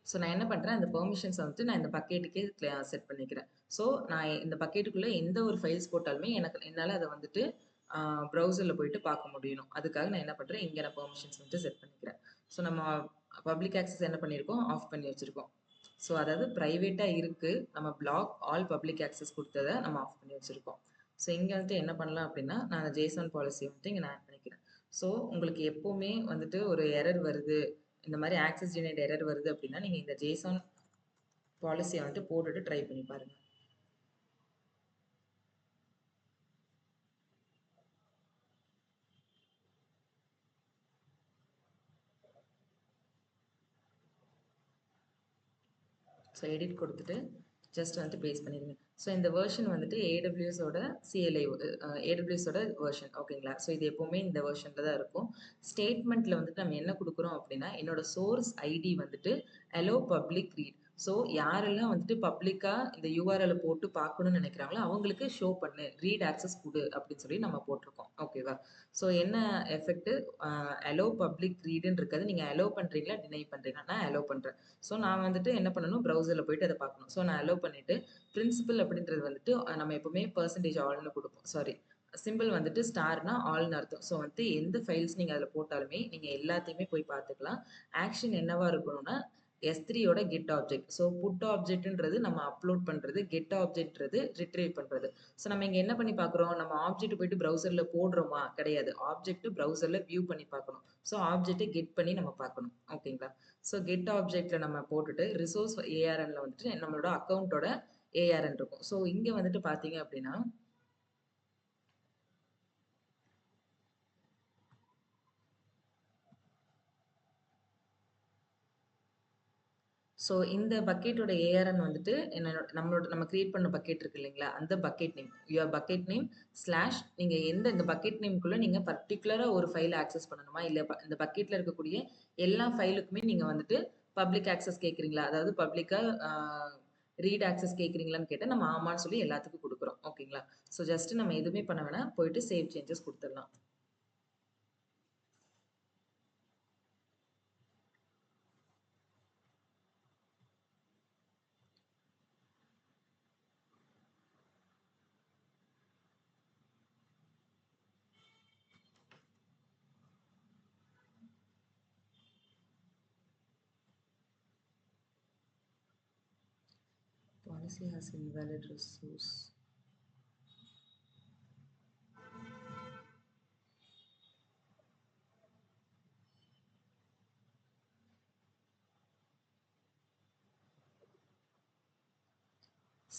ஸோ நான் என்ன பண்ணுறேன், அந்த பெர்மிஷன்ஸை வந்துட்டு நான் இந்த பக்கெட்டுக்கே செட் பண்ணிக்கிறேன். ஸோ நான் இந்த பக்கெட்டுக்குள்ளே எந்த ஒரு ஃபைல்ஸ் போட்டாலுமே என்னால் அதை வந்துட்டு ப்ரௌசரில் போயிட்டு பார்க்க முடியணும். அதுக்காக நான் என்ன பண்ணுறேன், இங்கே நான் பெர்மிஷன்ஸ் வந்துட்டு செட் பண்ணிக்கிறேன். ஸோ நம்ம பப்ளிக் ஆக்சஸ் என்ன பண்ணியிருக்கோம், ஆஃப் பண்ணி வச்சுருக்கோம். ஸோ அதாவது ப்ரைவேட்டாக இருக்குது, நம்ம பிளாக் ஆல் பப்ளிக் ஆக்சஸ் கொடுத்ததை நம்ம ஆஃப் பண்ணி வச்சுருக்கோம். ஸோ இங்கே வந்துட்டு என்ன பண்ணலாம் அப்படின்னா நான் அந்த ஜேசன் பாலிசி வந்துட்டு இங்கே நான் ஆட் பண்ணிக்கிறேன். ஸோ உங்களுக்கு எப்போவுமே வந்துட்டு ஒரு எரர் வருது, இந்த மாதிரி ஆக்சஸ் டினைட் எரர் வருது அப்படின்னா நீங்கள் இந்த ஜேசன் பாலிசியை வந்துட்டு போட்டுட்டு ட்ரை பண்ணி பாருங்க. ஸோ எடிட் கொடுத்துட்டு ஜஸ்ட் வந்துட்டு பேஸ்ட் பண்ணிடுங்க. ஸோ இந்த வெர்ஷன் வந்துட்டு ஏடபிள்யூஎஸோட சிஎல்ஐ ஏடபிள்யூஎஸோட வெர்ஷன். ஓகேங்களா? ஸோ இது எப்போவுமே இந்த வெர்ஷனில் தான் இருக்கும். ஸ்டேட்மெண்ட்டில் வந்துட்டு நம்ம என்ன கொடுக்குறோம் அப்படின்னா என்னோட சோர்ஸ் ஐடி வந்துட்டு அலோ பப்ளிக் ரீட். ஸோ யாரெல்லாம் வந்துட்டு பப்ளிக்காக இந்த யூஆர்எல் போட்டு பார்க்கணும்னு நினைக்கிறாங்களோ அவங்களுக்கு ஷோ பண்ணு, ரீட் ஆக்சஸ் கொடு அப்படின்னு சொல்லி நம்ம போட்டிருக்கோம். ஓகேவா? ஸோ என்ன எஃபெக்ட், அலோ பப்ளிக் ரீடுன்னு இருக்காது. நீங்கள் அலோ பண்ணுறீங்களா டினை பண்ணுறீங்களா? நான் அலோ பண்ணுறேன். ஸோ நான் வந்துட்டு என்ன பண்ணணும், ப்ரௌசரில் போயிட்டு அதை பார்க்கணும். ஸோ நான் அலோ பண்ணிவிட்டு பிரின்சிபல் அப்படின்றது வந்துட்டு நம்ம எப்பவுமே பெர்சன்டேஜ் ஆல்னு கொடுப்போம். சாரி, சிம்பிள் வந்துட்டு ஸ்டார்னா ஆல்னு அர்த்தம். ஸோ வந்துட்டு எந்த ஃபைல்ஸ் நீங்கள் அதில் போட்டாலுமே நீங்கள் எல்லாத்தையுமே போய் பார்த்துக்கலாம். ஆக்ஷன் என்னவா இருக்கணும்னா S3யோட கெட் ஆப்ஜெக்ட். ஸோ புட் ஆப்ஜெக்ட்ன்றது நம்ம அப்லோட் பண்ணுறது, கெட் ஆப்ஜெக்ட்ன்றது ரிட்ரீவ் பண்ணுறது. ஸோ நம்ம இங்கே என்ன பண்ணி பார்க்குறோம், நம்ம ஆப்ஜெக்ட் போயிட்டு ப்ரௌசரில் போடுறோமா, கிடையாது. ஆப்ஜெக்ட் ப்ரௌசரில் வியூ பண்ணி பார்க்கணும். ஸோ ஆப்ஜெக்ட்டை கெட் பண்ணி நம்ம பார்க்கணும். ஓகேங்களா? ஸோ கெட் ஆப்ஜெக்ட்டில் நம்ம போட்டுட்டு ரிசோர்ஸ் ஏஆர்என்ல வந்துட்டு நம்மளோட அக்கௌண்ட்டோட ஏஆர்என் இருக்கும். ஸோ இங்கே வந்துட்டு பார்த்தீங்க அப்படின்னா ஸோ இந்த பக்கெட்டோட ஏஆர்என் வந்துட்டு நம்ம கிரியேட் பண்ண பக்கெட் இருக்கு இல்லைங்களா, அந்த bucket name, your bucket name slash நீங்கள் இந்த பக்கெட் நேம்குள்ளே நீங்கள் பர்டிகுலராக ஒரு ஃபைலை ஆக்சஸ் பண்ணணுமா, இல்லை இந்த பக்கெட்டில் இருக்கக்கூடிய எல்லா ஃபைலுக்குமே நீங்கள் வந்துட்டு பப்ளிக் ஆக்சஸ் கேட்குறீங்களா, அதாவது பப்ளிக்காக ரீட் ஆக்சஸ் கேட்குறீங்களான்னு கேட்டால் நம்ம ஆமான்னு சொல்லி எல்லாத்துக்கும் கொடுக்குறோம். ஓகேங்களா? ஸோ ஜஸ்ட் நம்ம எதுவுமே பண்ண வேணாம், போயிட்டு சேவ் சேஞ்சஸ் கொடுத்துடலாம். Policy has invalid resource.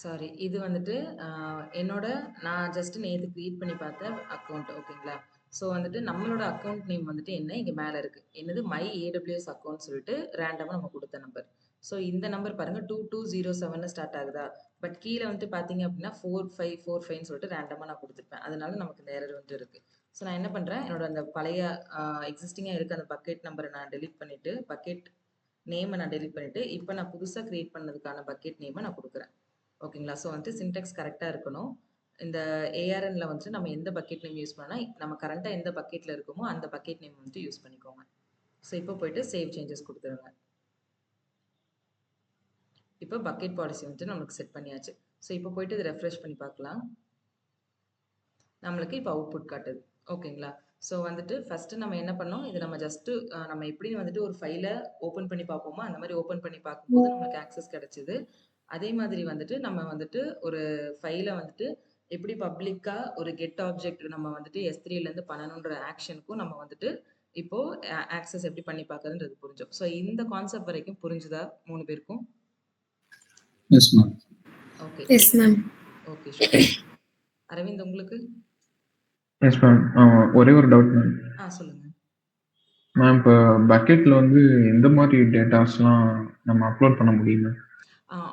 Sorry. இது வந்துட்டு அ என்னோட நான் ஜஸ்ட் நேத்து கிரியேட் பண்ணி பார்த்த அக்கவுண்ட் ஓகேங்களா? ஸோ வந்துட்டு நம்மளோட அக்கவுண்ட் நேம் வந்துட்டு என்ன இங்க மேல இருக்கு. என்னது மை ஏடபிள்யூஎஸ் அக்கவுண்ட் சொல்லிட்டு ரேண்டமா நம்ம குடுத்த நம்பர். ஸோ இந்த நம்பர் பாருங்க 2207ன்னு ஸ்டார்ட் ஆகுதா? பட் கீழ வந்துட்டு பார்த்தீங்க அப்டின்னா 4545ன்னு சொல்லிட்டு ரேண்டமா நான் குடுத்துருப்பேன். அதனால நமக்கு இந்த எரர் வந்து இருக்கு. ஸோ நான் என்ன பண்றேன், என்னோட அந்த பழைய எக்ஸிஸ்டிங்கா இருக்க அந்த பக்கெட் நம்பர நான் டெலீட் பண்ணிட்டு, பக்கெட் நேம நான் டெலீட் பண்ணிட்டு, இப்ப நான் புதுசா கிரியேட் பண்ணதுக்கான பக்கெட் நேம நான் குடுக்குறேன். ஓகேங்களா? ஸோ வந்துட்டு சின்டாக்ஸ் கரெக்ட்டா இருக்கணும். இந்த ஏஆர்என்ல வந்துட்டு நம்ம எந்த பக்கெட் நேம் யூஸ் பண்ணா, நம்ம கரண்ட்டா எந்த பக்கெட்ல இருக்கோமோ, அந்த பக்கெட் நேம் வந்துட்டு யூஸ் பண்ணிக்கோங்க. ஸோ இப்போ போயிட்டு சேவ் சேஞ்சஸ் குடுத்துருங்க. இப்போ பக்கெட் பாலிசி வந்துட்டு நமக்கு செட் பண்ணியாச்சு. ஸோ இப்போ போயிட்டு இத ரெஃப்ரெஷ் பண்ணி பார்க்கலாம். நம்மளுக்கு இப்போ அவுட்புட் காட்டுது. ஓகேங்களா? ஸோ வந்துட்டு ஃபர்ஸ்ட்டு நம்ம என்ன பண்ணோம், இது நம்ம ஜஸ்ட்டு நம்ம எப்படி வந்துட்டு ஒரு ஃபைல ஓப்பன் பண்ணி பார்ப்போமோ, அந்த மாரி ஓப்பன் பண்ணி பார்க்கும்போது நம்மளுக்கு ஆக்சஸ் கிடைச்சது. அதே மாதிரி வந்துட்டு நம்ம வந்துட்டு ஒரு ஃபைல வந்துட்டு எப்படி பப்ளிக்கா ஒரு கெட் ஆப்ஜெக்ட் நம்ம வந்துட்டு S3லேருந்து பண்ணணுன்ற ஆக்ஷனுக்கும் நம்ம வந்துட்டு இப்போ ஆக்சஸ் எப்படி பண்ணி பார்க்கறதுன்றது புரிஞ்சோம். ஸோ இந்த கான்செப்ட் வரைக்கும் புரிஞ்சுதா 3 பேருக்கும்? Yes ma'am. Okay. Yes ma'am. Okay super. Aravind உங்களுக்கு? Yes ma'am. ஒரே ஒரு டவுட் மேம். சொல்லுங்க. மேம் இப்போ பக்கெட்ல வந்து எந்த மாதிரி டேட்டாஸ்லாம் நம்ம அப்லோட் பண்ண முடியும் மேம்?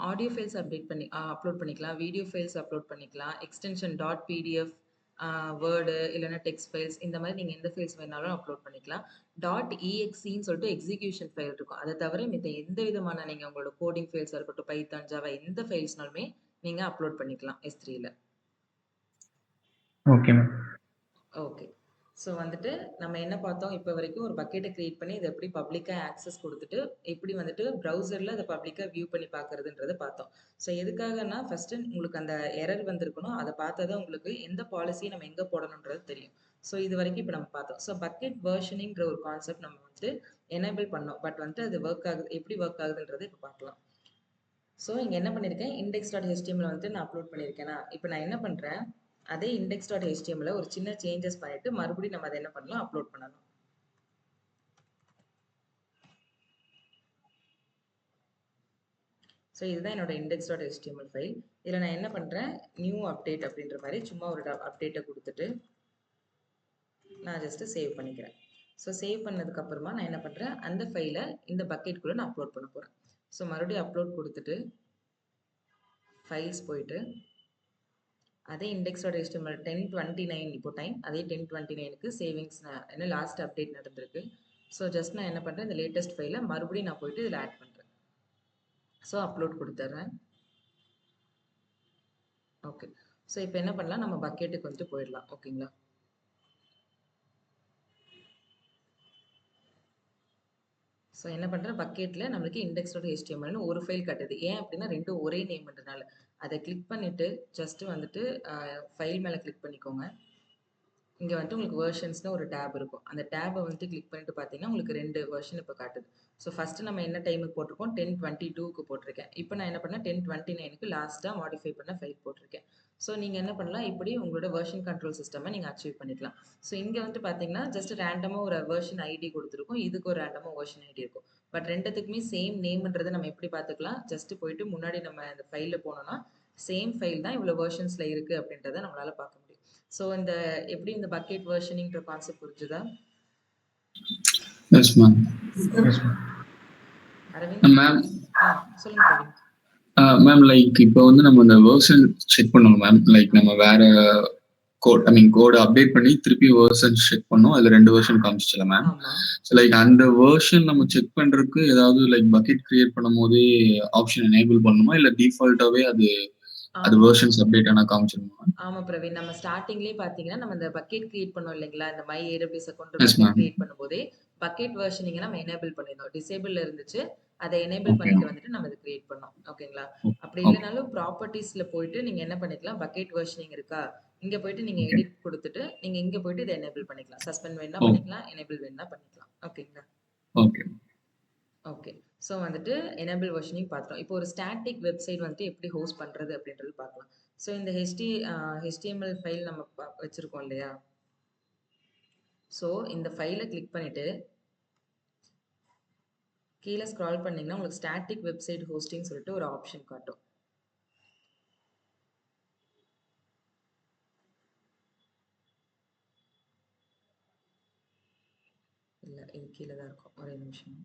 ஆடியோ ஃபைல்ஸ் அப்டேட் பண்ணி அப்லோட் பண்ணிக்கலாம். வீடியோ ஃபைல்ஸ் அப்லோட் பண்ணிக்கலாம். எக்ஸ்டென்ஷன் டாட் பிடிஎஃப், வேர்டு இல்லைன்னா டெக்ஸ்ட் ஃபைல்ஸ் இந்த மாதிரி நீங்கள் எந்த ஃபைல்ஸ் வேணாலும் அப்லோட் பண்ணிக்கலாம். டாட் இஎக்ஸின்னு சொல்லிட்டு எக்ஸிக்யூஷன் ஃபைல் இருக்கும். அதை தவிர மித்த எந்த விதமான நீங்கள் உங்களோட கோடிங் ஃபைல்ஸாக இருக்கட்டும், பைத்தான், ஜாவா எந்த ஃபைல்ஸ்னாலுமே நீங்கள் அப்லோட் பண்ணிக்கலாம் S3ல. Okay ma'am. ஓகே. ஸோ வந்துட்டு நம்ம என்ன பார்த்தோம் இப்போ வரைக்கும் ஒரு பக்கெட்டை கிரியேட் பண்ணி இதை எப்படி பப்ளிக்காக ஆக்சஸ் கொடுத்துட்டு எப்படி வந்துட்டு ப்ரௌசரில் அதை பப்ளிக்காக வியூ பண்ணி பார்க்குறதுன்றதை பார்த்தோம். ஸோ எதுக்காகனா ஃபஸ்ட்டு உங்களுக்கு அந்த எரர் வந்திருக்கணும். அதை பார்த்தா தான் உங்களுக்கு எந்த பாலிசி நம்ம எங்கே போடணுன்றது தெரியும். ஸோ இது வரைக்கும் இப்போ நம்ம பார்த்தோம். ஸோ பக்கெட் வெர்ஷனிங்கிற ஒரு கான்செப்ட் நம்ம வந்துட்டு எனேபிள் பண்ணோம். பட் வந்துட்டு அது ஒர்க் ஆகுது, எப்படி ஒர்க் ஆகுதுன்றதை இப்போ பார்க்கலாம். ஸோ இங்கே என்ன பண்ணியிருக்கேன், index.html வந்துட்டு நான் அப்லோட் பண்ணியிருக்கேனா, இப்போ நான் என்ன பண்ணுறேன், அதே index.html ஒரு சின்ன சேஞ்சஸ் பண்ணிட்டு மறுபடியும் நம்ம அதை என்ன பண்ணலாம், அப்லோட் பண்ணலாம். ஸோ இதுதான் என்னோட index.html ஃபைல். இதில் நான் என்ன பண்ணுறேன், நியூ அப்டேட் அப்படின்ற மாதிரி சும்மா ஒரு அப்டேட்டை கொடுத்துட்டு நான் ஜஸ்ட்டு சேவ் பண்ணிக்கிறேன். ஸோ சேவ் பண்ணதுக்கப்புறமா நான் என்ன பண்ணுறேன், அந்த ஃபைலை இந்த பக்கெட்குள்ளே நான் அப்லோட் பண்ண போகிறேன். ஸோ மறுபடியும் அப்லோட் கொடுத்துட்டு ஃபைல்ஸ் போயிட்டு அதே index.html 10:29 இப்போ டைம், அதே 10:29க்கு சேவிங்ஸ் என்ன லாஸ்ட் அப்டேட் நடந்திருக்கு. ஸோ ஜஸ்ட் நான் என்ன பண்ணுறேன், இந்த லேட்டஸ்ட் ஃபைலை மறுபடியும் நான் போயிட்டு இதில் ஆட் பண்ணுறேன். ஸோ அப்லோட் கொடுத்துட்றேன். ஓகே. ஸோ இப்போ என்ன பண்ணலாம், நம்ம பக்கெட்டுக்கு வந்துட்டு போயிடலாம். ஓகேங்களா? ஸோ என்ன பண்ணுறேன், பக்கெட்டில் நம்மளுக்கு index.htmlனு ஒரு ஃபைல் காட்டுது. ஏன் அப்படின்னா ரெண்டும் ஒரே நேம்ன்றனால. அதை கிளிக் பண்ணிவிட்டு ஜஸ்ட்டு வந்துட்டு ஃபைல் மேலே கிளிக் பண்ணிக்கோங்க. இங்கே வந்துட்டு உங்களுக்கு வெர்ஷன்ஸ்னு ஒரு டேப் இருக்கும். அந்த டேப்பை வந்துட்டு கிளிக் பண்ணிட்டு பார்த்தீங்கன்னா உங்களுக்கு 2 வெர்ஷன் இப்போ காட்டுது. ஸோ ஃபஸ்ட்டு நம்ம என்ன டைமுக்கு போட்டிருக்கோம், 10:22க்கு போட்டிருக்கேன். இப்போ நான் என்ன பண்ணேன், 10:29க்கு லாஸ்ட்டாக மாடிஃபை பண்ண ஃபைல் போட்டிருக்கேன். ஸோ நீங்கள் என்ன பண்ணலாம், இப்படி உங்களோட வெர்ஷன் கண்ட்ரோல் சிஸ்டமை நீங்கள் அச்சீவ் பண்ணிக்கலாம். ஸோ இங்கே வந்துட்டு பார்த்தீங்கன்னா ஜஸ்ட் ரேண்டமாக ஒரு வெர்ஷன் ஐடி கொடுத்துருக்கும், இதுக்கு ஒரு ரேண்டமாக வெர்ஷன் ஐடி இருக்கும். பட் ரெண்டுத்துக்குமே சேம் நேம்ன்றதை நம்ம எப்படி பார்த்துக்கலாம், ஜஸ்ட் போயிட்டு முன்னாடி நம்ம இந்த ஃபைலில் போனோம்னா சேம் ஃபைல் தான் இவ்வளோ வெர்ஷன்ஸில் இருக்குது அப்படின்றத நம்மளால் பார்க்க முடியும். ஸோ இந்த எப்படி இந்த பக்கெட் வெர்ஷனிங்ன்ற கான்செப்ட் புரிஞ்சுதா? Yes ma'am. Yes ma'am. Aravind ma'am சொல்லுங்க பிரவீன். மேம் லைக் இப்போ வந்து நம்ம இந்த வெர்ஷன் செக் பண்ணணும் மேம். லைக் நம்ம வேற கோட் அப்டேட் பண்ணி திருப்பி வெர்ஷன் செக் பண்ணோம். அதுல 2 வெர்ஷன் காமிச்சிச்சல மேம். ஆமா. ஸோ லைக் அந்த வெர்ஷன் நம்ம செக் பண்றதுக்கு ஏதாவது லைக் பக்கெட் கிரியேட் பண்ணும் போதே ஆப்ஷன் எனேபிள் பண்ணணுமா, இல்ல டிஃபால்ட்டாவே அது வெர்ஷன்ஸ் அப்டேட் ஆனா காமிச்சிருமா? ஆமா பிரவீன், நம்ம ஸ்டார்டிங்லேயே பார்த்தீங்கன்னா நம்ம இந்த பக்கெட் கிரியேட் பண்ணோம் இல்லைங்களா, இந்த my AWS account Yes, bucket ma'am. Create பண்ணும்போதே பக்கெட் வெர்ஷனிங்கை நம்ம எனேபிள் பண்ணிருந்தோம். டிசேபிள்ல இருந்துச்சு, அதை எனேபிள் Okay. பண்ணிட்டு வந்துட்டு நம்ம இதை கிரியேட் பண்ணோம். ஓகேங்களா? அப்படி Okay. இல்லைனாலும் ப்ராப்பர்ட்டிஸ்ல போயிட்டு நீங்க என்ன பண்ணிக்கலாம், பக்கெட் வெர்ஷனிங் இருக்கா, இங்க போயிட்டு நீங்க Okay. எடிட் கொடுத்துட்டு நீங்க இங்க போயிட்டு இதை எனேபிள் பண்ணிக்கலாம். சஸ்பெண்ட் வேணா Oh. பண்ணிக்கலாம், எனேபிள் வேணா பண்ணிக்கலாம். ஓகேங்களா? ஓகே. ஓகே. ஸோ வந்துட்டு எனேபிள் வெர்ஷனிங் பார்த்துட்டோம். இப்போ ஒரு ஸ்டாட்டிக் வெப்சைட் வந்துட்டு எப்படி ஹோஸ்ட் பண்ணுறது அப்படின்றது பார்க்கலாம். ஸோ இந்த HTML ஃபைல் நம்ம வச்சுருக்கோம் இல்லையா, ஸோ இந்த ஃபைலை கிளிக் பண்ணிவிட்டு கீழே ஸ்க்ரால் பண்ணிங்கன்னா உங்களுக்கு ஸ்டாட்டிக் வெப்சைட் ஹோஸ்டிங் சொல்லிட்டு ஒரு ஆப்ஷன் காட்டும். இங்க கீழே தான் இருக்கும். ஒரே நிமிஷம்.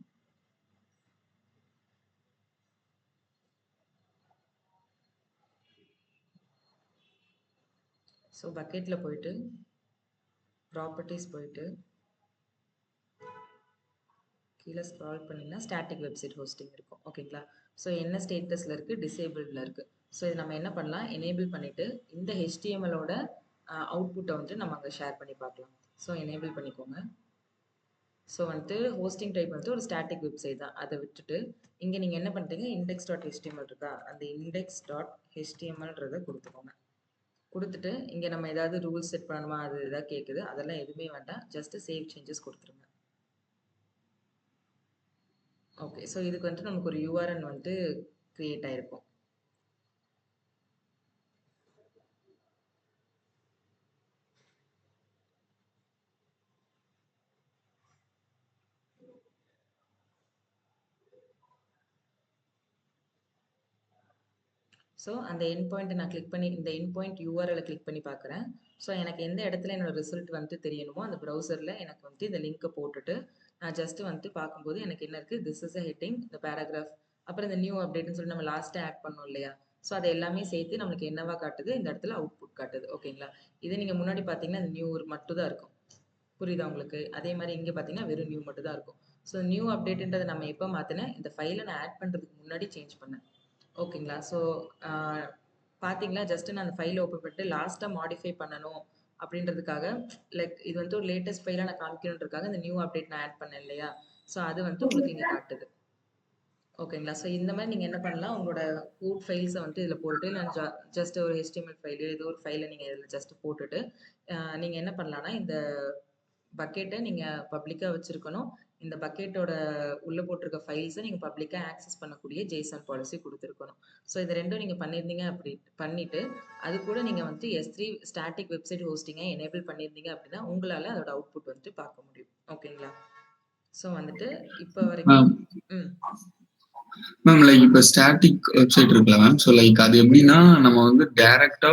ஸோ பக்கெட்டில் போயிட்டு ப்ராப்பர்ட்டிஸ் போயிட்டு கீழே ஸ்க்ரால் பண்ணிங்கன்னா ஸ்டாட்டிக் வெப்சைட் ஹோஸ்டிங் இருக்கும். ஓகேங்களா? ஸோ என்ன ஸ்டேட்டஸில் இருக்குது? டிசேபிளில் இருக்குது. ஸோ இது நம்ம என்ன பண்ணலாம்? எனேபிள் பண்ணிவிட்டு இந்த ஹெச்டிஎம்எலோட அவுட்புட்டை வந்துட்டு நம்ம அங்கே ஷேர் பண்ணி பார்க்கலாம். ஸோ எனேபிள் பண்ணிக்கோங்க. ஸோ வந்துட்டு ஹோஸ்டிங் டைப் வந்துட்டு ஒரு ஸ்டாட்டிக் வெப்சைட் தான். அதை விட்டுட்டு இங்கே நீங்கள் என்ன பண்ணுறீங்க? index.html இருக்கா? அந்த index.htmlன்றதை கொடுத்துக்கோங்க. கொடுத்துட்டு இங்கே நம்ம ஏதாவது ரூல்ஸ் செட் பண்ணணுமா? அது எதாவது கேட்குது. அதெல்லாம் எதுவுமே வேண்டாம். ஜஸ்ட்டு சேவ் சேஞ்சஸ் கொடுத்துருங்க. ஓகே. ஸோ இதுக்கு வந்துட்டு நமக்கு ஒரு URL வந்துட்டு கிரியேட் ஆகிருக்கும். ஸோ அந்த என் பாயிண்ட்டை நான் கிளிக் பண்ணி இந்த என் பாயிண்ட் URL கிளிக் பண்ணி பார்க்குறேன். ஸோ எனக்கு எந்த இடத்துல என்னோட ரிசல்ட் வந்துட்டு தெரியணுமோ அந்த ப்ரௌசரில் எனக்கு வந்துட்டு இந்த லிங்க்கை போட்டுட்டு நான் ஜஸ்ட்டு வந்துட்டு பார்க்கும்போது எனக்கு என்ன இருக்குது? திஸ் இஸ் அ ஹெட்டிங், இந்த பேராகிராஃப், அப்புறம் இந்த நியூ அப்டேட்னு சொல்லி நம்ம லாஸ்ட்டாக ஆட் பண்ணோம் இல்லையா? ஸோ அது எல்லாமே சேர்த்து நம்மளுக்கு என்னவா காட்டுது? இந்த இடத்துல அவுட்புட் காட்டுது. ஓகேங்களா? இதே நீங்கள் முன்னாடி பார்த்தீங்கன்னா இந்த நியூ மட்டும் தான் இருக்கும். புரியுதா உங்களுக்கு? அதே மாதிரி இங்கே பார்த்தீங்கன்னா வெறும் நியூ மட்டும் தான் இருக்கும். ஸோ நியூ அப்டேட்ன்றதை நம்ம எப்போ மாற்றினேன்? இந்த ஃபைலை நான் ஆட் பண்ணுறதுக்கு முன்னாடி சேஞ்ச் பண்ணேன். ஓகேங்களா? ஸோ பார்த்தீங்களா? ஜஸ்ட்டு நான் அந்த ஃபைலை ஓப்பன் பண்ணிட்டு லாஸ்ட்டாக மாடிஃபை பண்ணணும் அப்படின்றதுக்காக லைக் இது வந்துட்டு ஒரு லேட்டஸ்ட் ஃபைலாக நான் காமிக்கணுன்றதுக்காக இந்த நியூ அப்டேட் நான் ஆட் பண்ணேன் இல்லையா? ஸோ அது வந்துட்டு உங்களுக்கு இங்கே காட்டுது. ஓகேங்களா? ஸோ இந்த மாதிரி நீங்கள் என்ன பண்ணலாம்? உங்களோட கோட் ஃபைல்ஸை வந்துட்டு இதில் போட்டுட்டு நான் ஜஸ்ட் ஒரு HTML ஃபைலு ஏதோ ஒரு ஃபைலை நீங்கள் இதில் ஜஸ்ட்டு போட்டுட்டு நீங்கள் என்ன பண்ணலான்னா இந்த பக்கெட்டை நீங்கள் பப்ளிக்காக வச்சுருக்கணும். இந்த பக்கெட்டோட உள்ளே போட்டிருக்க ஃபைல்ஸை நீங்கள் பப்ளிக்காக ஆக்சஸ் பண்ணக்கூடிய JSON பாலிசி கொடுத்துருக்கணும். ஸோ இது ரெண்டும் நீங்கள் பண்ணியிருந்தீங்க அப்படி பண்ணிவிட்டு அது கூட நீங்கள் வந்துட்டு S3 ஸ்டாட்டிக் வெப்சைட் ஹோஸ்டிங்கை எனேபிள் பண்ணியிருந்தீங்க அப்படின்னா உங்களால் அதோட அவுட்புட் வந்துட்டு பார்க்க முடியும். ஓகேங்களா? ஸோ வந்துட்டு இப்போ வரைக்கும் மேம் லைக் இப்போ ஸ்டாட்டிக் வெப்சைட் இருக்குல்ல மேம், ஸோ லைக் அது எப்படின்னா நம்ம வந்து டைரக்டா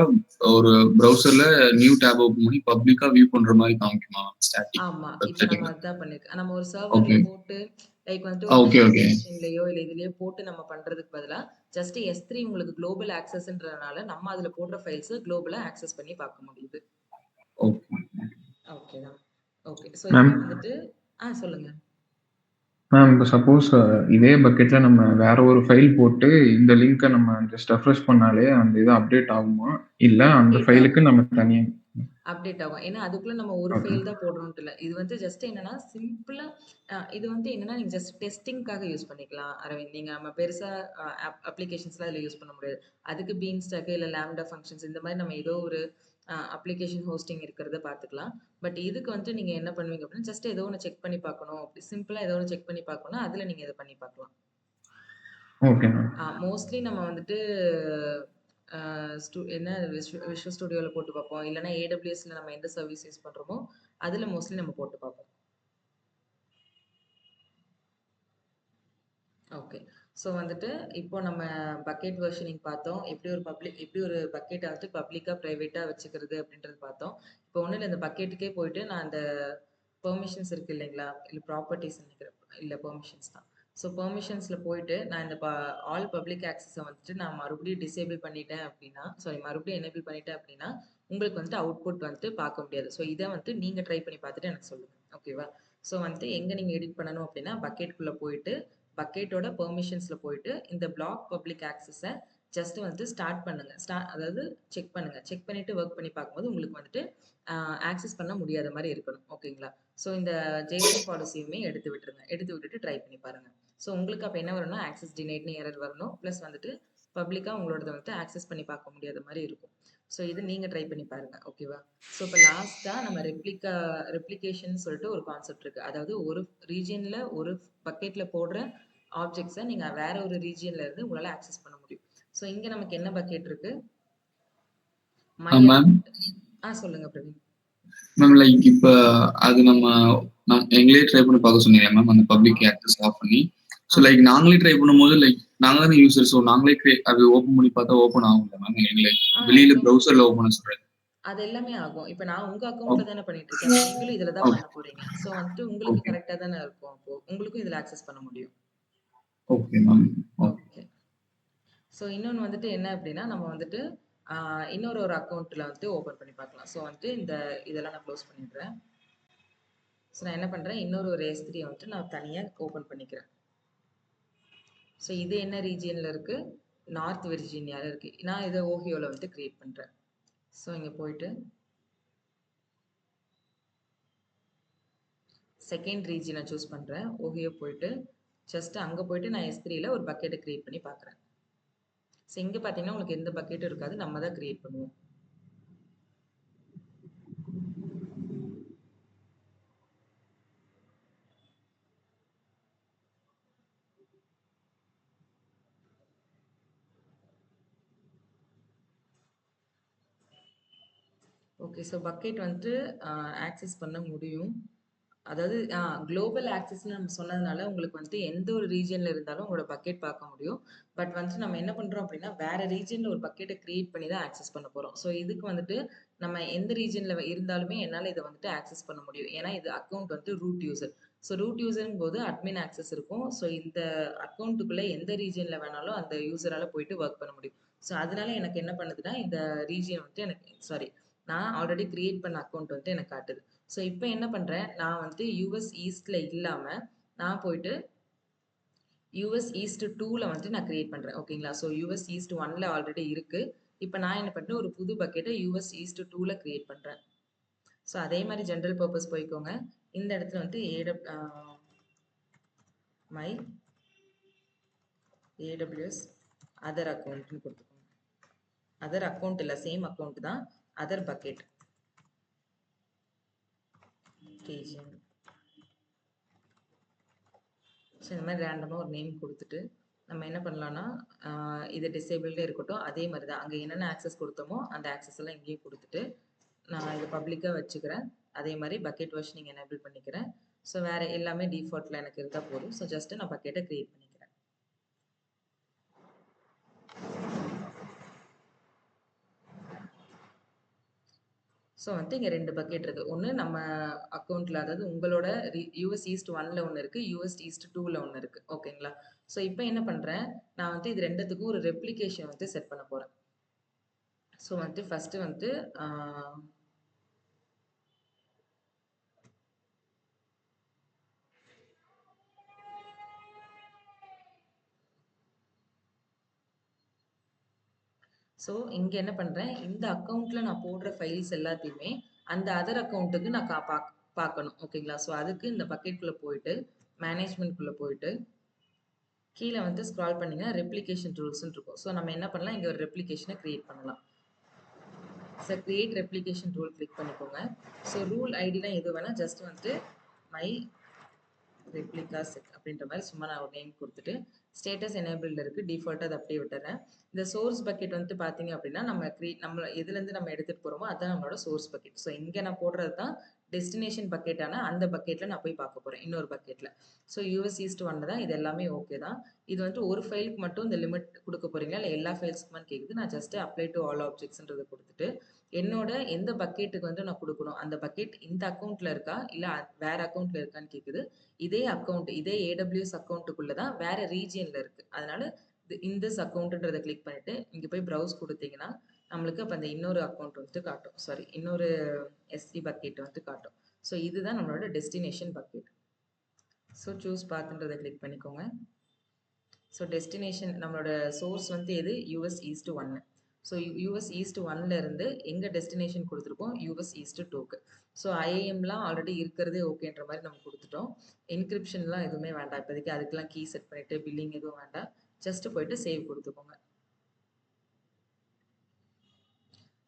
ஒரு ப்ரௌசர்ல நியூ டேப் ஓப்பன் பண்ணி பப்ளிக்கா வியூ பண்ற மாதிரி காமிக்குமா ஸ்டாட்டிக் ஆமா. இப்போ வெப்சைட்? நம்ம அதான் பண்ணிருக்கோம். நம்ம ஒரு ஓகே சர்வர்ல போட்டு லைக் வந்துட்டு ஒரு ஓகே ஓகே மெஷின்லயோ இல்ல இதுலயோ போட்டு நம்ம பண்றதுக்கு பதிலா ஜஸ்ட் S3 உங்களுக்கு குளோபல் ஆக்சஸ்ன்றதுனால நம்ம அதுல போடுற ஃபைல்ஸ் குளோபலா ஆக்சஸ் பண்ணி பார்க்க முடியுது. ஓகே ஓகேதா? ஓகே. ஸோ மேம் இப்போ வந்துட்டு சொல்லுங்க. மேம் இப்போ சப்போஸ் இதே பக்கெட்ல நம்ம வேற ஒரு ஃபைல் போட்டு இந்த லிங்கை நம்ம ஜஸ்ட் ரெஃப்ரெஷ் பண்ணாலே அந்த இது அப்டேட் ஆகுமா? இல்ல அந்த அப்டேட் ஃபைலுக்கு ஆகும். நம்ம தனியா அப்டேட் ஆகும். ஏன்னா அதுக்குள்ள நம்ம ஒரு ஓகே ஃபைல் தான் போடணும்ட்டு இல்ல. இது வந்து ஜஸ்ட் என்னன்னா சிம்பிளா இது வந்து என்னன்னா நீங்க ஜஸ்ட் டெஸ்டிங்காக யூஸ் பண்ணிக்கலாம் அரவிந்த். நீங்க நம்ம பெருசா அப்ளிகேஷன்ஸ்லாம் இதுல யூஸ் பண்ண முடியாது. அதுக்கு பீன்ஸ்டாக் இல்ல லாம்டா ஃபங்க்ஷன்ஸ் இந்த மாதிரி நம்ம ஏதோ ஒரு அப்ளிகேஷன் ஹோஸ்டிங் இருக்கிறத பார்த்துக்கலாம். பட் இதுக்கு வந்துட்டு நீங்க என்ன பண்ணுவீங்க அப்படின்னா ஜஸ்ட் ஏதோ ஒன்று செக் பண்ணி பார்க்கணும். அப்படி சிம்பிளா ஏதோ ஒன்று செக் பண்ணி பார்க்கணும். அதுல நீங்க இதை பண்ணி பார்க்கலாம். Okay ma'am. மோஸ்ட்லி நம்ம வந்துட்டு என்ன விஷுவல் ஸ்டுடியோவில் போட்டு பார்ப்போம். இல்லைன்னா AWSல நம்ம எந்த சர்வீஸ் யூஸ் பண்ணுறோமோ அதில் மோஸ்ட்லி நம்ம போட்டு பார்ப்போம். ஓகே. ஸோ வந்துட்டு இப்போ நம்ம பக்கெட் வெர்ஷனிங் பார்த்தோம். எப்படி ஒரு பக்கெட்டை வந்துட்டு பப்ளிக்காக ப்ரைவேட்டாக வச்சுக்கிறது அப்படின்றது பார்த்தோம். இப்போ ஒன்றும் இல்லை, இந்த பக்கெட்டுக்கே போயிட்டு நான் அந்த பெர்மிஷன்ஸ் இருக்குது இல்லைங்களா? இல்லை ப்ராப்பர்ட்டிஸ் நினைக்கிறேன், இல்லை பெர்மிஷன்ஸ் தான். ஸோ பெர்மிஷன்ஸில் போயிட்டு நான் இந்த ஆல் பப்ளிக் ஆக்சஸை வந்துட்டு நான் மறுபடியும் டிசேபிள் பண்ணிட்டேன் அப்படின்னா மறுபடியும் எனேபிள் பண்ணிட்டேன் அப்படின்னா உங்களுக்கு வந்துட்டு அவுட்புட் வந்துட்டு பார்க்க முடியாது. ஸோ இதை வந்துட்டு நீங்கள் ட்ரை பண்ணி பார்த்துட்டு எனக்கு சொல்லுங்கள். ஓகேவா? ஸோ வந்துட்டு எங்கே நீங்கள் எடிட் பண்ணணும் அப்படின்னா பக்கெட்டுக்குள்ளே போயிட்டு பக்கெட்டோட பெர்மிஷன்ஸில் போயிட்டு இந்த பிளாக் பப்ளிக் ஆக்சஸை ஜஸ்ட் வந்துட்டு ஸ்டார்ட் பண்ணுங்க. அதாவது செக் பண்ணுங்க. செக் பண்ணிட்டு ஒர்க் பண்ணி பார்க்கும்போது உங்களுக்கு வந்துட்டு ஆக்சஸ் பண்ண முடியாத மாதிரி இருக்கணும். ஓகேங்களா? ஸோ இந்த JSON பாலிசியுமே எடுத்து விட்டுருங்க. எடுத்து விட்டுட்டு ட்ரை பண்ணி பாருங்க. ஸோ உங்களுக்கு அப்போ என்ன வரணும்? ஆக்சஸ் டினைட்னு எரர் வரணும். ப்ளஸ் வந்துட்டு பப்ளிக்காக உங்களோடது வந்துட்டு ஆக்சஸ் பண்ணி பார்க்க முடியாத மாதிரி இருக்கும். ஸோ இது நீங்கள் ட்ரை பண்ணி பாருங்க. ஓகேவா? ஸோ இப்போ லாஸ்ட்டாக நம்ம ரெப்ளிகேஷன் சொல்லிட்டு ஒரு கான்செப்ட் இருக்குது. அதாவது ஒரு ரீஜியனில் ஒரு பக்கெட்டில் போடுற ஆப்ஜெக்ட்ஸை நீங்கள் வேற ஒரு ரீஜியன்ல இருந்து உங்களால் ஆக்சஸ் பண்ண முடியும். ஸோ இங்கே நமக்கு என்ன பக்கெட் இருக்கு? சொல்லுங்க பிரவீன். மேம் லைக் இப்போ அது நம்ம எங்களே ட்ரை பண்ணி பார்க்க சொன்னீங்க மேம், அந்த பப்ளிக் ஆக்சஸ் ஆஃப் பண்ணி. ஸோ லைக் நாங்களே ட்ரை பண்ணும்போது லைக் நாங்கள் தானே யூசர், ஸோ நாங்களே அது ஓப்பன் பண்ணி பார்த்தா ஓப்பன் ஆகும்ல மேம்? எங்களை வெளியில ப்ரௌசர்ல ஓப்பன் பண்ண சொல்றேன். அது எல்லாமே ஆகும். இப்ப நான் உங்க அக்கவுண்ட்ல தானே பண்ணிட்டு இருக்கேன். நீங்களும் இதுல தான் பண்ண போறீங்க. சோ வந்துட்டு உங்களுக்கு ஓகே கரெக்ட்டா தானே இருக்கும். அப்போ உங்களுக்கும் இதுல ஆக்சஸ் பண்ண முடியும். Okay ma'am. Okay okay. So இன்னொன்னு வந்துட்டு என்ன அப்படின்னா, நம்ம வந்துட்டு இன்னொரு ஒரு அக்கவுண்ட்ல வந்துட்டு ஓப்பன் பண்ணி பார்க்கலாம். சோ வந்துட்டு இதெல்லாம் நான் க்ளோஸ் பண்ணிடுறேன். சோ நான் என்ன பண்றேன், இன்னொரு ஒரு S3 வந்துட்டு நான் தனியா ஓப்பன் பண்ணிக்கிறேன். ஸோ இது என்ன ரீஜியன்ல இருக்கு? நார்த் வெர்ஜீனியால இருக்கு. நான் இதை ஓஹியோல வந்து கிரியேட் பண்றேன். ஸோ இங்க போயிட்டு செகண்ட் ரீஜியனை சூஸ் பண்றேன். ஓஹியோ போயிட்டு ஜஸ்ட் அங்க போயிட்டு நான் S3ல ஒரு பக்கெட்டை கிரியேட் பண்ணி பார்க்குறேன். ஸோ இங்க பார்த்தீங்கன்னா உங்களுக்கு எந்த பக்கெட்டும் இருக்காது. நம்ம தான் கிரியேட் பண்ணுவோம். ஓகே. ஸோ பக்கெட் வந்துட்டு ஆக்சஸ் பண்ண முடியும். அதாவது குளோபல் ஆக்சஸ்ன்னு நம்ம சொன்னதுனால உங்களுக்கு வந்துட்டு எந்த ஒரு ரீஜியன்ல இருந்தாலும் உங்களோட பக்கெட் பார்க்க முடியும். பட் வந்துட்டு நம்ம என்ன பண்றோம் அப்படின்னா, வேற ரீஜியன்ல ஒரு பக்கெட்டை கிரியேட் பண்ணி தான் ஆக்சஸ் பண்ண போறோம். ஸோ இதுக்கு வந்துட்டு நம்ம எந்த ரீஜியன்ல இருந்தாலுமே என்னால இதை வந்துட்டு ஆக்சஸ் பண்ண முடியும். ஏன்னா இது அக்கவுண்ட் வந்துட்டு ரூட் யூசர். ஸோ ரூட் யூசர்ங்கும் போது அட்மின் ஆக்சஸ் இருக்கும். ஸோ இந்த அக்கவுண்ட்டுக்குள்ள எந்த ரீஜியன்ல வேணாலும் அந்த யூசரால போயிட்டு ஒர்க் பண்ண முடியும். ஸோ அதனால எனக்கு என்ன பண்ணுதுன்னா, இந்த ரீஜியன் வந்துட்டு எனக்கு சாரி நான் ஆல்ரெடி கிரியேட் பண்ண அக்கவுண்ட் வந்துட்டு எனக்கு காட்டுது. ஸோ இப்போ என்ன பண்றேன், நான் வந்துட்டு யுஎஸ் ஈஸ்ட்ல இல்லாம நான் போயிட்டு யுஎஸ் ஈஸ்ட் 2ல வந்துட்டு நான் கிரியேட் பண்றேன். ஓகேங்களா? ஸோ யுஎஸ் ஈஸ்ட் 1ல ஆல்ரெடி இருக்கு. இப்போ நான் என்ன பண்றேன், ஒரு புது பக்கெட்டை யுஎஸ் ஈஸ்ட் 2ல கிரியேட் பண்றேன். ஸோ அதே மாதிரி ஜென்ரல் பர்பஸ் போய்க்கோங்க. இந்த இடத்துல வந்து மை ஏடபிள்யூஎஸ் அதர் அக்கௌண்ட்னு கொடுத்துக்கோங்க. அதர் அக்கௌண்ட் இல்லை, சேம் அக்கௌண்ட் தான். Other bucket region. ஸோ இந்த மாதிரி ரேண்டமாக ஒரு நேம் கொடுத்துட்டு நம்ம என்ன பண்ணலாம்னா, இது டிசேபிள்டே இருக்கட்டும். அதே மாதிரி தான் அங்கே என்னென்ன ஆக்சஸ் கொடுத்தோமோ அந்த ஆக்சஸ் எல்லாம் இங்கேயே கொடுத்துட்டு நான் இதை பப்ளிக்காக வச்சுக்கிறேன். அதே மாதிரி பக்கெட் வெர்ஷனிங் எனேபிள் பண்ணிக்கிறேன். ஸோ வேறு எல்லாமே டிஃபால்ட்டில் எனக்கு இருந்தால் போதும். ஸோ ஜஸ்ட்டு நான் பக்கெட்டை க்ரியேட் பண்ணிக்கிறேன். ஸோ வந்துட்டு இங்கே 2 பக்கெட் இருக்குது. ஒன்று நம்ம அக்கௌண்ட்டில், அதாவது உங்களோட யுஎஸ் ஈஸ்ட் 1ல ஒன்று இருக்குது, யுஎஸ் ஈஸ்ட் 2ல ஒன்று இருக்குது. ஓகேங்களா? ஸோ இப்போ என்ன பண்ணுறேன், நான் வந்துட்டு இது ரெண்டுத்துக்கும் ஒரு ரெப்ளிகேஷன் வந்து செட் பண்ண போகிறேன். ஸோ வந்துட்டு ஃபஸ்ட்டு வந்துட்டு ஸோ இங்கே என்ன பண்ணுறேன், இந்த அக்கௌண்ட்டில் நான் போடுற ஃபைல்ஸ் எல்லாத்தையுமே அந்த அதர் அக்கௌண்ட்டுக்கு நான் பார்க்கணும். ஓகேங்களா? ஸோ அதுக்கு இந்த பக்கெட்குள்ளே போயிட்டு மேனேஜ்மெண்ட்குள்ளே போயிட்டு கீழே வந்து ஸ்க்ரால் பண்ணிங்கன்னா ரெப்ளிகேஷன் ரூல்ஸ்ன்னு இருக்கும். ஸோ நம்ம என்ன பண்ணலாம், இங்கே ஒரு ரெப்ளிகேஷனை க்ரியேட் பண்ணலாம். So create replication rule click பண்ணிக்கோங்க. ஸோ ரூல் ஐடிலாம் எது வேணால் ஜஸ்ட் வந்துட்டு மை ரெப்ளிகா செட் அப்படின்ற மாதிரி சும்மா நான் ஒரு நேம் கொடுத்துட்டு ஸ்டேட்டஸ் எனேபிள்ல இருக்கு, டிஃபால்ட்டாக அதை அப்படியே விட்டுறேன். இந்த சோர்ஸ் பக்கெட் வந்துட்டு பார்த்தீங்க அப்படின்னா நம்ம எதுலேருந்து நம்ம எடுத்துகிட்டு போகிறோமோ அதுதான் நம்மளோட சோர்ஸ் பக்கெட். ஸோ இங்கே நான் போடுறது தான் டெஸ்டினேஷன் பக்கெட்டான அந்த பக்கெட்டில் நான் போய் பார்க்க போகிறேன், இன்னொரு பக்கெட்டில். ஸோ யூஎஸ் ஈஸ்ட் 1 தான். இது எல்லாமே ஓகே தான். இது வந்துட்டு ஒரு ஃபைலுக்கு மட்டும் இந்த லிமிட் கொடுக்க போகிறீங்களா இல்லை எல்லா ஃபைல்ஸ்க்குமான்னு கேட்குது. நான் ஜஸ்ட் அப்ளை டு ஆல் ஆப்ஜெக்ட்ஸ்ன்றதை கொடுத்துட்டு என்னோட எந்த பக்கெட்டுக்கு வந்து நான் கொடுக்கணும், அந்த பக்கெட் இந்த அக்கௌண்ட்டில் இருக்கா இல்லை வேற அக்கௌண்ட்டில் இருக்கான்னு கேட்குது. இதே அக்கௌண்ட், இதே ஏடபிள்யூஎஸ் அக்கௌண்ட்டுக்குள்ள தான் வேற ரீஜியன்ல இருக்கு. அதனால இந்த அக்கௌண்ட்ன்றதை கிளிக் பண்ணிட்டு இங்க போய் ப்ரௌஸ் கொடுத்தீங்கன்னா நம்மளுக்கு அப்போ அந்த இன்னொரு அக்கௌண்ட் வந்துட்டு காட்டும். சாரி, இன்னொரு எஸ்சி பக்கெட் வந்து காட்டும். ஸோ இதுதான் நம்மளோட டெஸ்டினேஷன் பக்கெட். ஸோ சூஸ் பாத்ன்றதை கிளிக் பண்ணிக்கோங்க. ஸோ டெஸ்டினேஷன் நம்மளோட சோர்ஸ் வந்து எது, US east 1. So US east 1ல இருந்து எங்கே டெஸ்டினேஷன் கொடுத்துருக்கோம், யூஎஸ் ஈஸ்ட் 2க்கு. ஸோ ஐஏஎம்லாம் ஆல்ரெடி இருக்கிறதே ஓகேன்ற மாதிரி நம்ம கொடுத்துட்டோம். என்கிரிப்ஷன்லாம் எதுவுமே வேண்டாம் இப்போதைக்கு. அதுக்கெல்லாம் கீ செட் பண்ணிவிட்டு பில்லிங் எதுவும் வேண்டாம். ஜஸ்ட் போயிட்டு சேவ் கொடுத்துக்கோங்க.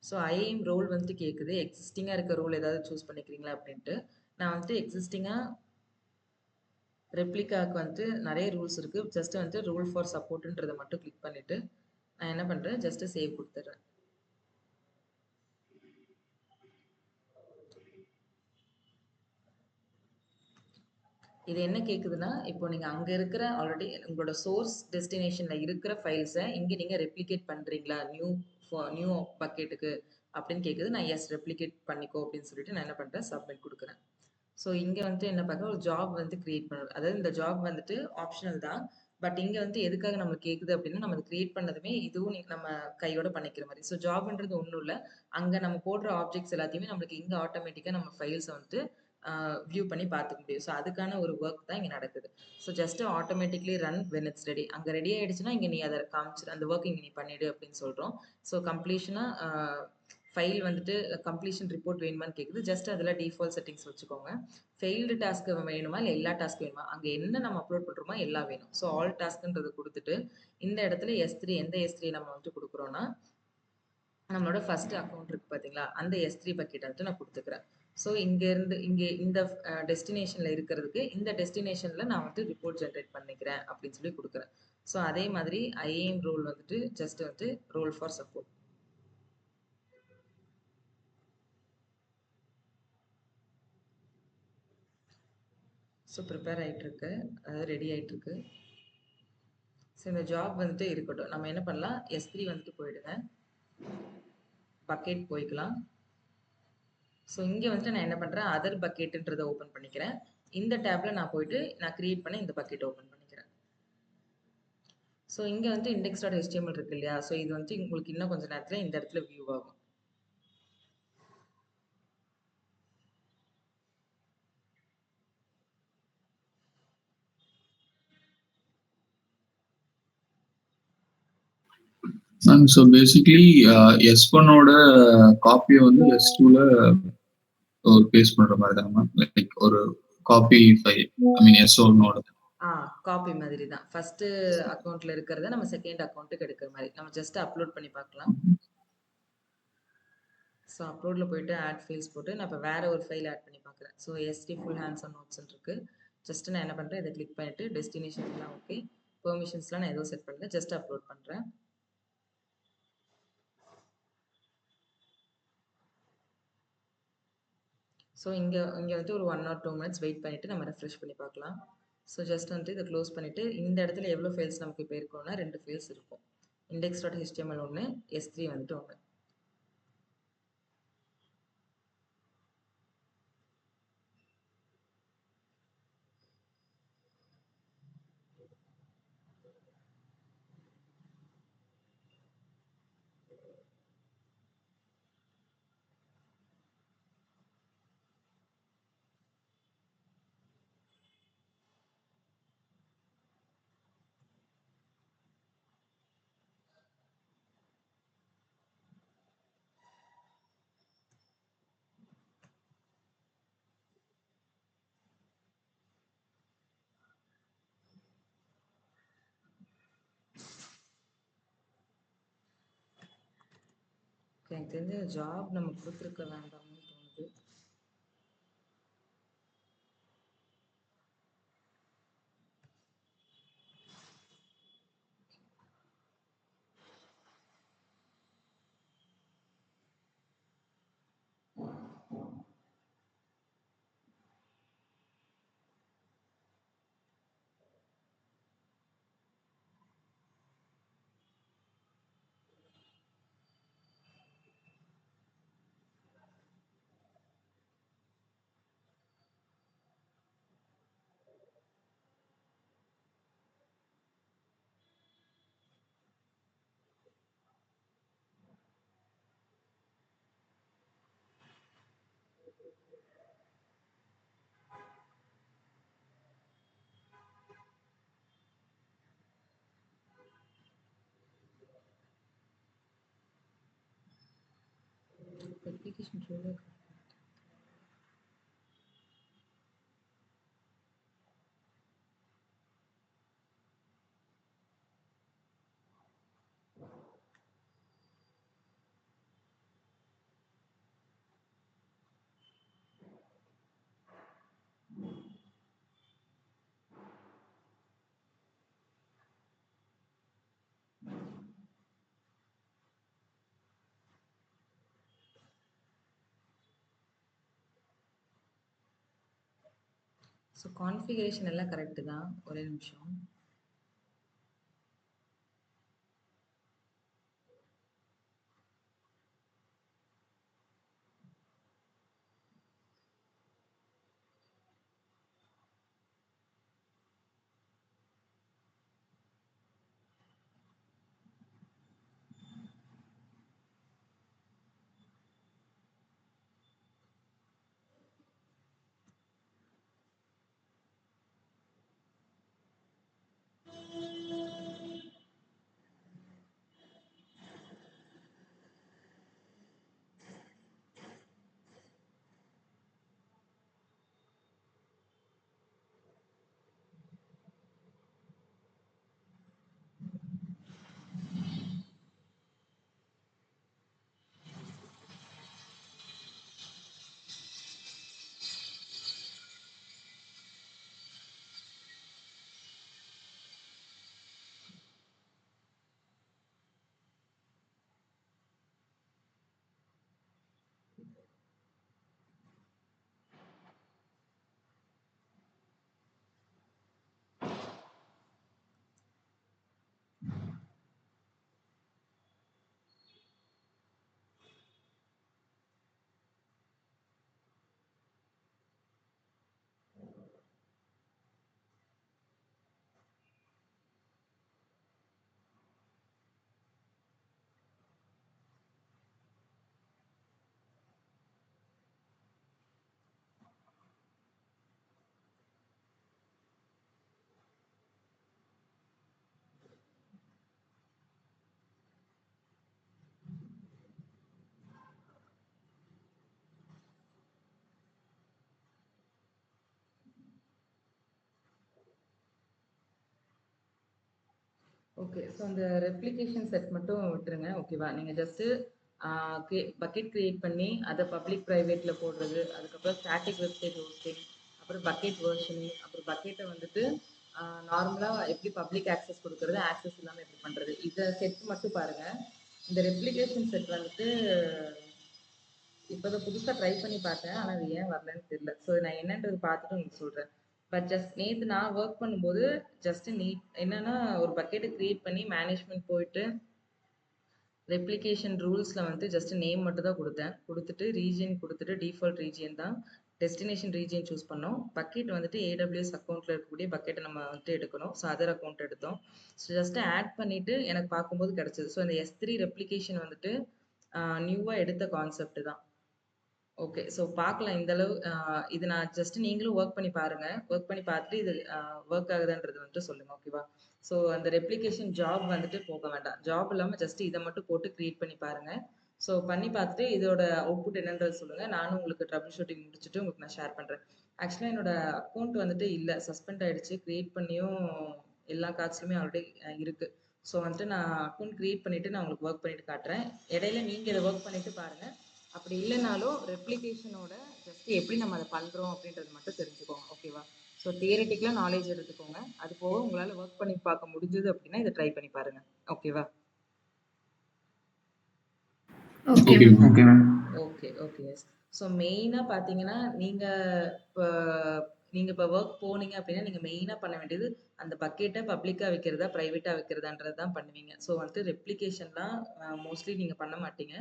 ஸோ ஐஏஎம் ரோல் வந்துட்டு கேட்குது, எக்ஸிஸ்டிங்காக இருக்க ரோல் ஏதாவது சூஸ் பண்ணிக்கிறீங்களா அப்படின்ட்டு. நான் வந்துட்டு எக்ஸிஸ்டிங்காக ரெப்ளிகாவுக்கு வந்துட்டு நிறைய ரூல்ஸ் இருக்குது. ஜஸ்ட் வந்துட்டு ரூல் ஃபார் சப்போர்ட்டுன்றதை மட்டும் கிளிக் பண்ணிவிட்டு நான் என்ன பண்ணுறேன், ஜஸ்ட்டு சேவ் கொடுத்துட்றேன். இது என்ன கேட்குதுன்னா, இப்போ நீங்கள் அங்கே இருக்கிற ஆல்ரெடி உங்களோட சோர்ஸ் டெஸ்டினேஷனில் இருக்கிற ஃபைல்ஸை இங்கே நீங்கள் ரெப்ளிகேட் பண்ணுறீங்களா நியூ பக்கெட்டுக்கு அப்படின்னு கேட்குது. நான் எஸ் ரெப்ளிகேட் பண்ணிக்கோ அப்படின்னு சொல்லிட்டு நான் என்ன பண்ணுறேன், சப்மிட் கொடுக்குறேன். ஸோ இங்கே வந்துட்டு என்ன பார்க்க ஒரு ஜாப் வந்து கிரியேட் பண்ணணும். அதாவது இந்த ஜாப் வந்துட்டு ஆப்ஷனல் தான். பட் இங்கே வந்து எதுக்காக நம்ம கேட்குது அப்படின்னா, நம்ம கிரியேட் பண்ணதுமே இதுவும் நம்ம கையோட பண்ணிக்கிற மாதிரி. ஸோ ஜாப்ன்றது ஒன்றும் இல்லை. அங்கே நம்ம போடுற ஆப்ஜெக்ட்ஸ் எல்லாத்தையுமே நம்மளுக்கு இங்கே ஆட்டோமேட்டிக்காக நம்ம ஃபைல்ஸை வந்துட்டு வியூ பண்ணி பார்த்துக்க முடியும். ஸோ அதுக்கான ஒரு ஒர்க் தான் இங்கே நடக்குது. So just automatically run when it's ready. அங்கே ரெடி ஆயிடுச்சுன்னா இங்கே நீ அதை காமிச்சிரு, அந்த ஒர்க் இங்கே நீ பண்ணிடு அப்படின்னு சொல்கிறோம். ஸோ கம்ப்ளீஷனாக ஃபைல் வந்துட்டு கம்ப்ளீஷன் ரிப்போர்ட் வேணுமான்னு கேட்குது. ஜஸ்ட் அதில் டிஃபால்ட் செட்டிங்ஸ் வச்சுக்கோங்க. ஃபெயில்டு டாஸ்க்கு வேணுமா இல்லை எல்லா டாஸ்க் வேணுமா, அங்கே என்ன நம்ம அப்லோட் பண்ணுறோமோ எல்லாம் வேணும். ஸோ ஆல் டாஸ்க்குன்றது கொடுத்துட்டு இந்த இடத்துல S3 எந்த S3 நம்ம வந்துட்டு கொடுக்குறோன்னா, நம்மளோட ஃபர்ஸ்ட் அக்கௌண்ட் இருக்குது பார்த்தீங்களா, அந்த S3 பக்கெட் வந்துட்டு நான் கொடுத்துக்கிறேன். ஸோ இங்கேருந்து இங்கே இந்த டெஸ்டினேஷனில் இருக்கிறதுக்கு இந்த டெஸ்டினேஷனில் நான் வந்துட்டு ரிப்போர்ட் ஜென்ரேட் பண்ணிக்கிறேன் அப்படின்னு சொல்லி கொடுக்குறேன். ஸோ அதே மாதிரி ஐஏஎம் ரோல் வந்துட்டு ஜஸ்ட் வந்துட்டு role for support. So prepare ஆகிட்டுருக்கு, அதாவது ரெடி ஆகிட்டுருக்கு. ஸோ இந்த ஜாப் வந்துட்டு இருக்கட்டும். நம்ம என்ன பண்ணலாம், S3 வந்துட்டு போயிடுங்க, பக்கெட் போய்க்கலாம். ஸோ இங்கே வந்துட்டு நான் என்ன பண்ணுறேன், அதர் பக்கெட்டுன்றதை ஓப்பன் பண்ணிக்கிறேன். இந்த டேப்பில் நான் போயிட்டு நான் க்ரியேட் பண்ண இந்த பக்கெட் ஓப்பன் பண்ணிக்கிறேன். ஸோ இங்கே வந்துட்டு index.html இருக்கு இல்லையா, ஸோ இது வந்துட்டு உங்களுக்கு இன்னும் கொஞ்சம் நேரத்தில் இந்த இடத்துல வியூ ஆகும். ஸோ பேசிக்லி S1ஓட காப்பியை வந்து S2ல ஒரு பேஸ்ட் பண்ற மாதிரி தான் மேம். லைக் ஒரு காப்பி ஃபைல், ஐ மீன் S1ஓட காப்பி மாதிரி தான். ஃபர்ஸ்ட் அக்கௌண்ட்ல இருக்கிறத நம்ம செகண்ட் அக்கௌண்ட்டுக்கு எடுக்கிற மாதிரி நம்ம ஜஸ்ட் அப்லோட் பண்ணி பார்க்கலாம். ஸோ அப்லோடில் போயிட்டு ஆட் ஃபைல்ஸ் போட்டு நான் இப்போ வேற ஒரு ஃபைல் ஆட் பண்ணி பார்க்குறேன். So SD full hands on நோட்ஸ்ன்னு இருக்கு. ஜஸ்ட் நான் என்ன பண்ணுறேன், இதை கிளிக் பண்ணிட்டு டெஸ்டினேஷன்லாம் ஓகே, பெர்மிஷன்ஸ்லாம் நான் எதுவும் செட் பண்ணல, ஜஸ்ட் அப்லோட் பண்ணுறேன். ஸோ இங்கே வந்துட்டு ஒரு 1 or 2 minutes வெயிட் பண்ணிவிட்டு நம்ம ரெஃப்ரெஷ் பண்ணி பார்க்கலாம். ஸோ ஜஸ்ட் வந்துட்டு இதை க்ளோஸ் பண்ணிவிட்டு இந்த இடத்துல எவ்வளோ ஃபைல்ஸ் நமக்கு இப்போ இருக்கோம்னா 2 ஃபைல்ஸ் இருக்கும். index.html ஒன்று, S3 வந்துட்டு ஒன்று. எனக்கு தெரிஞ்ச ஜாப் நம்ம கொடுத்துருக்க வேண்டாம்னு தோணுது. அப்ளிகேஷன் ரோல் ஸோ கான்ஃபிகரேஷன் எல்லாம் கரெக்டு தான். ஒரே நிமிஷம். ஓகே. ஸோ அந்த ரெப்ளிகேஷன் செட் மட்டும் விட்டுருங்க. ஓகேவா? நீங்க ஜஸ்ட்டு பக்கெட் கிரியேட் பண்ணி, அத பப்ளிக், பிரைவேட்ல போடுறது. அதுக்கப்புறம் ஸ்டாட்டிக் வெப்சைட் ஹோஸ்டிங், அப்புறம் பக்கெட் வெர்ஷனிங், அப்புறம் பக்கெட்ட வந்துட்டு நார்மலா எப்படி பப்ளிக் ஆக்சஸ் குடுக்குறது, ஆக்சஸ் இல்லாம எப்படி பண்றது. இத செட் மட்டும் பாருங்க. இந்த ரெப்ளிகேஷன் செட் வந்துட்டு இப்பதான் புதுசா ட்ரை பண்ணி பார்த்தேன். ஆனா அது ஏன் வரலன்னு தெரியல. ஸோ நான் என்னன்றது பார்த்துட்டு உங்களுக்கு சொல்றேன். பட் ஜஸ்ட் நேத்து நான் வொர்க் பண்ணும்போது ஜஸ்ட் என்னன்னா ஒரு பக்கெட்ட கிரியேட் பண்ணி மேனேஜ்மென்ட் போயிட்டு ரெப்ளிகேஷன் ரூல்ஸ்ல வந்து ஜஸ்ட் நேம் மட்டும் தான் குடுத்தேன். குடுத்துட்டு ரீஜியன் குடுத்துட்டு டிஃபால்ட் ரீஜியன் தான். டெஸ்டினேஷன் ரீஜியன் சூஸ் பண்ணோம். பக்கெட் வந்துட்டு AWS அக்கவுண்ட்ல இருக்கக்கூடிய பக்கெட்ட நம்ம வந்துட்டு எடுக்கணும். ஸோ அதர் அக்கவுண்ட் எடுத்தோம். ஸோ ஜஸ்ட் ஆட் பண்ணிட்டு எனக்கு பார்க்கும்போது கிடைச்சது. ஸோ இந்த S3 ரெப்ளிகேஷன் வந்துட்டு நியூவா எடுத்த கான்செப்ட் தான். ஓகே. ஸோ பார்க்கலாம் இந்த அளவு இது நான் ஜஸ்ட் நீங்களும் வொர்க் பண்ணி பாருங்க. வொர்க் பண்ணி பார்த்துட்டு இது வொர்க் ஆகுதான்றது வந்துட்டு சொல்லுங்க. ஓகேவா? ஸோ அந்த ரெப்ளிகேஷன் ஜாப் வந்துட்டு போக வேண்டாம். ஜாப் இல்லாம ஜஸ்ட் இத மட்டும் போட்டு கிரியேட் பண்ணி பாருங்க. ஸோ பண்ணி பார்த்துட்டு இதோட அவுட்புட் என்னன்றது சொல்லுங்க. நானும் உங்களுக்கு ட்ரபிள் ஷூட்டிங் முடிச்சுட்டு உங்களுக்கு நான் ஷேர் பண்றேன். ஆக்சுவலா என்னோட அக்கவுண்ட் வந்துட்டு இல்ல. சஸ்பெண்ட் ஆயிடுச்சு. கிரியேட் பண்ணியும் எல்லா கார்ட்ஸ்லயுமே ஆல்ரெடி இருக்கு. ஸோ வந்துட்டு நான் அக்கவுண்ட் கிரியேட் பண்ணிட்டு நான் உங்களுக்கு வொர்க் பண்ணிட்டு காட்டுறேன். இடையில நீங்க இத வொர்க் பண்ணிட்டு பாருங்க. அப்படி இல்லைனாலும் ரெப்ளிகேஷனோட ஜஸ்ட் எப்படி நம்ம அதை பண்றோம் அப்படின்றது மட்டும் தெரிஞ்சுக்கோங்க. ஓகேவா? ஸோ தியரிட்டிக்கலா நாலேஜ் எடுத்துக்கோங்க. அது போக உங்களால ஒர்க் பண்ணி பார்க்க முடிஞ்சது அப்படின்னா இதை ட்ரை பண்ணி பாருங்க. ஓகேவா? Okay okay ma'am. Ma'am. Okay ma'am. Okay, okay. Yes. So மெயினா பார்த்தீங்கன்னா, இப்ப நீங்க இப்ப வொர்க் போனீங்க அப்படின்னா, நீங்க மெயினா பண்ண வேண்டியது அந்த பக்கெட்ட பப்ளிக்கா வைக்கிறதா, பிரைவேட்டா வைக்கிறதான்றது தான் பண்ணுவீங்க. ஸோ வந்துட்டு ரெப்ளிகேஷன்லாம் மோஸ்ட்லி நீங்க பண்ண மாட்டீங்க.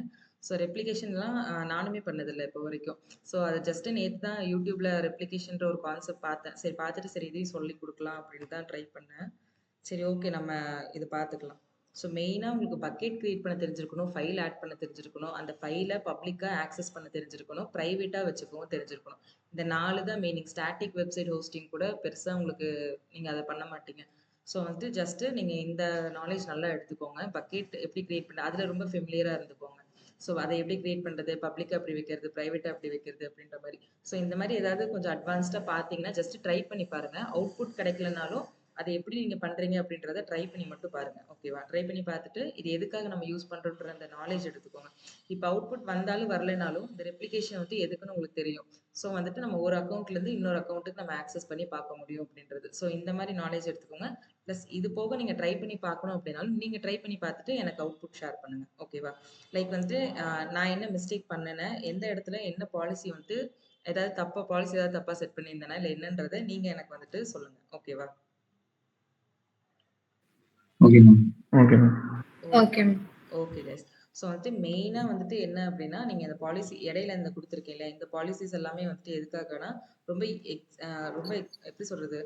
ஸோ ரெப்ளிகேஷன்லாம் நானுமே பண்ணதில்ல இப்போ வரைக்கும். ஸோ அத ஜஸ்ட் நேத்து தான் YouTubeல ரெப்ளிகேஷன்ற ஒரு கான்செப்ட் பார்த்தேன். சரி பார்த்துட்டு சரி இதையும் சொல்லிக் குடுக்கலாம் அப்படின்னு தான் ட்ரை பண்ணேன். சரி ஓகே நம்ம இத பார்த்துக்கலாம். ஸோ மெயினா உங்களுக்கு பக்கெட் கிரியேட் பண்ண தெரிஞ்சிருக்கணும். ஃபைல் ஆட் பண்ண தெரிஞ்சிருக்கணும். அந்த ஃபைல பப்ளிக்கா ஆக்சஸ் பண்ண தெரிஞ்சிருக்கணும். பிரைவேட்டா வச்சுக்கவும் தெரிஞ்சிருக்கணும். இந்த 4 தான் மெயினிங். ஸ்டாட்டிக் வெப்சைட் ஹோஸ்டிங் கூட பெருசா உங்களுக்கு நீங்க அத பண்ண மாட்டீங்க. ஸோ வந்துட்டு ஜஸ்ட் நீங்க இந்த நாலேட்ஜ் நல்லா எடுத்துக்கோங்க. பக்கெட் எப்படி கிரியேட் பண்ண அதுல ரொம்ப ஃபெமிலியரா இருந்துக்கோங்க. ஸோ அத எப்படி கிரியேட் பண்றது, பப்ளிக்கா எப்படி வைக்கிறது, பிரைவேட்டா எப்படி வைக்கிறது அப்படின்ற மாரி. ஸோ இந்த மாரி ஏதாவது கொஞ்சம் அட்வான்ஸ்டா பார்த்தீங்கன்னா, ஜஸ்ட் ட்ரை பண்ணி பாருங்க. அவுட்புட் கிடைக்கலனாலும் அத எப்படி நீங்க பண்றீங்க அப்படின்றத ட்ரை பண்ணி மட்டும் பாருங்க. ஓகேவா? ட்ரை பண்ணி பார்த்துட்டு, இது எதுக்காக நம்ம யூஸ் பண்றோம்ன்ற அந்த நாலேட்ஜ் எடுத்துக்கோங்க. இப்ப அவுட்புட் வந்தாலும் வரலைனாலும், இந்த ரெப்ளிகேஷன் வந்து எதுக்குன்னு உங்களுக்கு தெரியும். ஸோ வந்துட்டு நம்ம ஒரு அக்கவுண்ட்லேருந்து இன்னொரு அக்கவுண்ட்டுக்கு நம்ம ஆக்சஸ் பண்ணி பார்க்க முடியும் அப்படின்றது. ஸோ இந்த மாரி நாலேட்ஜ் எடுத்துக்கோங்க. ப்ளஸ் இது போக நீங்க ட்ரை பண்ணி பார்க்கணும் அப்படின்னாலும், நீங்க ட்ரை பண்ணி பார்த்துட்டு எனக்கு அவுட்புட் ஷேர் பண்ணுங்க. ஓகேவா? லைக் வந்துட்டு நான் என்ன மிஸ்டேக் பண்ணேன்னு, எந்த இடத்துல என்ன பாலிசி வந்து ஏதாவது பாலிசி ஏதாவது தப்பா செட் பண்ணியிருந்தேனா, இல்ல என்னன்றத நீங்க எனக்கு வந்துட்டு சொல்லுங்க. ஓகேவா? Okay ma'am. Okay ma'am. Okay ma'am. Okay guys. So வந்துட்டு மெயினா வந்துட்டு என்ன அப்படின்னா, நீங்க இந்த பாலிசி இடையில இந்த குடுத்துருக்கேன்ல, இந்த பாலிசிஸ் எல்லாமே வந்துட்டு எதுக்காகன்னா, ரொம்ப ரொம்ப எப்படி சொல்றது?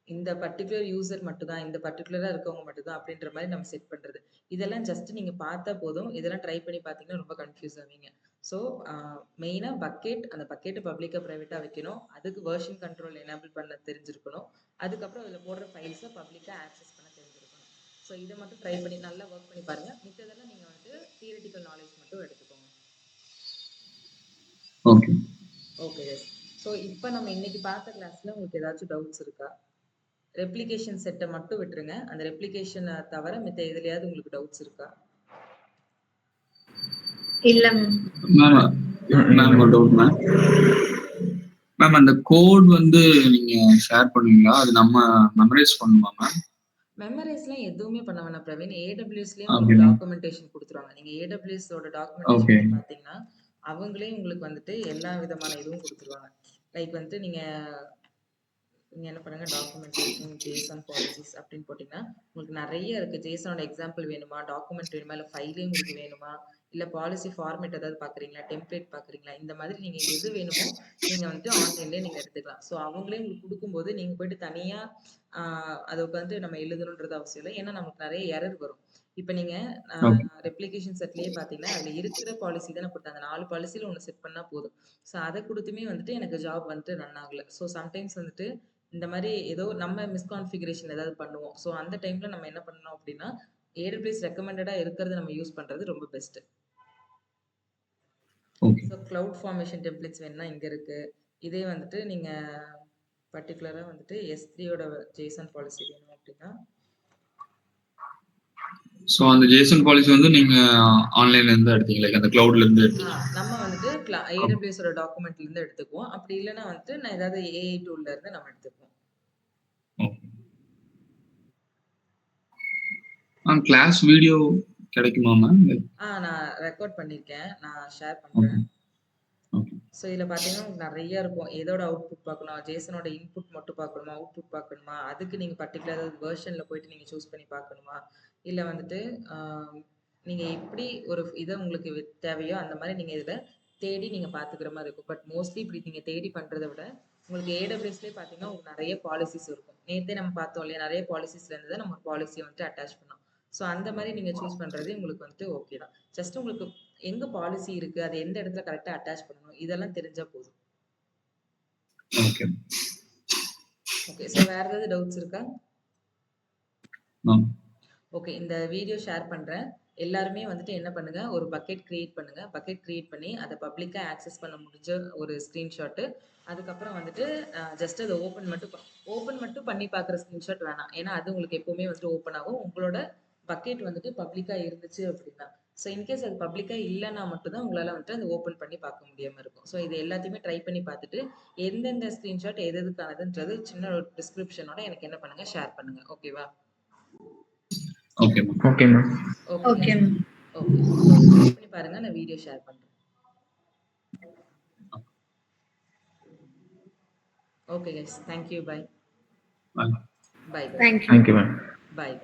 இந்த பர்ட்டிகுலர் யூசர் மட்டும் தான், இந்த பர்ட்டிகுலரா இருக்கவங்க மட்டும் தான் அப்படின்ற மாரி நம்ம செட் பண்றது. இதெல்லாம் ஜஸ்ட் நீங்க பார்த்தா போதும். இதெல்லாம் ட்ரை பண்ணி பார்த்தீங்கன்னா ரொம்ப கன்ஃப்யூஸ் ஆவீங்க. ஸோ மெயினா அந்த பக்கெட்ட பப்ளிக்கா, பிரைவேட்டா வைக்கணும். அதுக்கு வெர்ஷன் கண்ட்ரோல் எனேபிள் பண்ண தெரிஞ்சிருக்கணும். அதுக்கப்புறம் அதில போடுற ஃபைல்ஸ பப்ளிக்கா ஆக்சஸ் பண்ண தெரிஞ்சிருக்கணும். ஸோ இத மட்டும் ட்ரை பண்ணி நல்லா வொர்க் பண்ணி பாருங்க. மித்ததெல்லாம் நீங்க வந்து தியரிட்டிக்கல் நாலேட்ஜ் மட்டும் எடுத்துக்கோங்க. ஓகே. Okay yes. ஸோ இப்ப நம்ம இன்னைக்கு பார்த்த கிளாஸ்ல உங்களுக்கு ஏதாச்சும் டவுட்ஸ் இருக்கா? ரெப்ளிகேஷன் செட்ட மட்டும் விட்டுருங்க. அந்த ரெப்ளிகேஷன தவிர மித்த எதுலயாவது உங்களுக்கு டவுட்ஸ் இருக்கா? இல்ல மேம். மேம் ஒரு டவுட் மேம். மேம் அந்த கோட் வந்து நீங்க ஷேர் பண்ணுவீங்களா? அது நம்ம மெமரைஸ் பண்ணணுமா மேம்? மெமரைஸ்லாம் எதுவுமே பண்ண வேணாம் பிரவீன். AWSலயே ஓகே உங்களுக்கு மேம். டாக்குமெண்டேஷன் குடுத்துருவாங்க. நீங்க AWS ஓட ஓகே. டாக்குமெண்டேஷன் போய் பார்த்தீங்கன்னா, அவங்களே உங்களுக்கு வந்துட்டு எல்லா விதமான இதுவும் குடுத்துருவாங்க. லைக் வந்துட்டு நீங்க நீங்க என்ன பண்ணுங்க டாக்குமெண்டேஷன் ஜேசன் பாலிசிஸ் அப்படின்னு போட்டீங்கன்னா உங்களுக்கு நிறைய இருக்கு. ஜேசனோட எக்ஸாம்பிள் வேணுமா, டாக்குமெண்ட் வேணுமா, இல்ல ஃபைலே உங்களுக்கு வேணுமா, இல்ல பாலிசி ஃபார்மேட் ஏதாவது பாக்குறீங்களா, டெம்ப்ளேட் பாக்குறீங்களா, இந்த மாதிரி நீங்க எது வேணுமோ நீங்க வந்துட்டு ஆன்லைன்லயே நீங்க எடுத்துக்கலாம். ஸோ அவங்களே உங்களுக்கு கொடுக்கும்போது நீங்க போயிட்டு தனியா அதை உட்காந்து நம்ம எழுதணுன்றது அவசியம் இல்லை. ஏன்னா நமக்கு நிறைய எரர் வரும். இப்ப நீங்க ஓகே. ரெப்ளிகேஷன் செட்லயே பாத்தீங்கன்னா அதுல இருக்கிற பாலிசி தான் கொடுத்தாங்க. 4 பாலிசியில ஒண்ணு செட் பண்ணா போதும். ஸோ அதை கொடுத்துமே வந்துட்டு எனக்கு ஜாப் வந்துட்டு ரன் ஆகல. ஸோ சம்டைம்ஸ் வந்துட்டு இந்த மாதிரி ஏதோ நம்ம மிஸ்கான்ஃபிகரேஷன் ஏதாவது பண்ணுவோம். ஸோ அந்த டைம்ல நம்ம என்ன பண்ணணும் அப்படின்னா AWS ரெக்கமெண்டடா இருக்கிறது நம்ம யூஸ் பண்றது ரொம்ப best. Okay. So cloud formation templates வேணும்னா இங்க இருக்கு. இதே வந்துட்டு நீங்க பர்டிகுலரா வந்துட்டு S3யோட ஜேசன் பாலிசி வேணும் அப்படின்னா ஸோ அந்த ஜேசன் பாலிசி வந்து நீங்க ஆன்லைன்ல இருந்து எடுத்தீங்க, லைக் அந்த கிளவுட்ல இருந்து எடுத்தீங்க. நம்ம வந்துட்டு ஏடபிள்யூஎஸோட டாக்குமெண்ட்ல இருந்து எடுத்துக்குவோம். அப்படி இல்லைன்னா வந்துட்டு நான் ஏதாவது ஏஐ டூல்ல இருந்து நம்ம எடுத்துக்குவோம். கிளாஸ் வீடியோ கிடைக்குமா மேம்? நான் ரெக்கார்ட் பண்ணியிருக்கேன், நான் ஷேர் பண்றேன். ஓகே. ஸோ இதில் பார்த்தீங்கன்னா உங்களுக்கு நிறைய இருக்கும். எதோட அவுட்புட் பார்க்கணும், ஜேசனோட இன்புட் மட்டும் பார்க்கணுமா, அவுட்புட் பார்க்கணுமா, அதுக்கு நீங்கள் பர்டிகுலர் வெர்ஷனில் போயிட்டு நீங்கள் சூஸ் பண்ணி பார்க்கணுமா, இல்லை வந்துட்டு நீங்கள் எப்படி ஒரு இதை உங்களுக்கு தேவையோ அந்த மாதிரி நீங்கள் இதில் தேடி நீங்கள் பார்த்துக்கிற மாதிரி இருக்கும். பட் மோஸ்ட்லி இப்படி நீங்கள் தேடி பண்ணுறதை விட உங்களுக்கு ஏடபிள்யூஎஸ்லேயே பார்த்தீங்கன்னா உங்களுக்கு நிறைய பாலிசிஸ் இருக்கும். நேற்றே நம்ம பார்த்தோம் இல்லையா, நிறைய பாலிசிஸ்லேருந்து தான் நம்ம ஒரு பாலிசியை வந்துட்டு அட்டாச் பண்ணோம். ஸோ அந்த மாதிரி நீங்கள் சூஸ் பண்ணுறது உங்களுக்கு வந்துட்டு ஓகே தான். ஜஸ்ட் உங்களுக்கு எங்க பாலிசி இருக்கு, அது எந்த இடத்துல கரெக்டா அட்டாச் பண்ணணும், இதெல்லாம் தெரிஞ்சா போதும். ஓகே. ஓகே, சோ வேற ஏதாவது டவுட்ஸ் இருக்கா? ஓகே, இந்த வீடியோ ஷேர் பண்றேன். எல்லாருமே வந்துட்டு என்ன பண்ணுங்க, ஒரு பக்கெட் கிரியேட் பண்ணுங்க. பக்கெட் கிரியேட் பண்ணி அதை பப்ளிக்கா ஆக்சஸ் பண்ண முடிஞ்ச ஒரு ஸ்கிரீன்ஷாட். அதுக்கப்புறம் வந்துட்டு ஜஸ்ட் அதை ஓப்பன் மட்டும் பண்ணி பார்க்குற ஸ்கிரீன்ஷாட் வேணாம். ஏன்னா அது உங்களுக்கு எப்பவுமே வந்துட்டு ஓப்பன் ஆகும் உங்களோட பக்கெட் வந்துட்டு பப்ளிக்கா இருந்துச்சு அப்படின்னா. ஸோ இன்கேஸ் அது பப்ளிக்கா இல்லைன்னா மட்டும்தான் உங்களால வந்துட்டு அதை ஓப்பன் பண்ணி பார்க்க முடியாம இருக்கும். ஸோ இது எல்லாத்தையுமே ட்ரை பண்ணி பார்த்துட்டு எந்தெந்த ஸ்கிரீன்ஷாட் எது எதுக்கானதுன்றது சின்ன ஒரு டிஸ்கிரிப்ஷனோட எனக்கு என்ன பண்ணுங்க, ஷேர் பண்ணுங்க. ஓகேவா? Okay ma'am. Okay ma'am. Okay, try பண்ணி பாருங்க. நான் வீடியோ ஷேர் பண்றேன். Okay guys, thank you. Bye. Bye. Bye. Thank you. Thank you ma'am. Bye.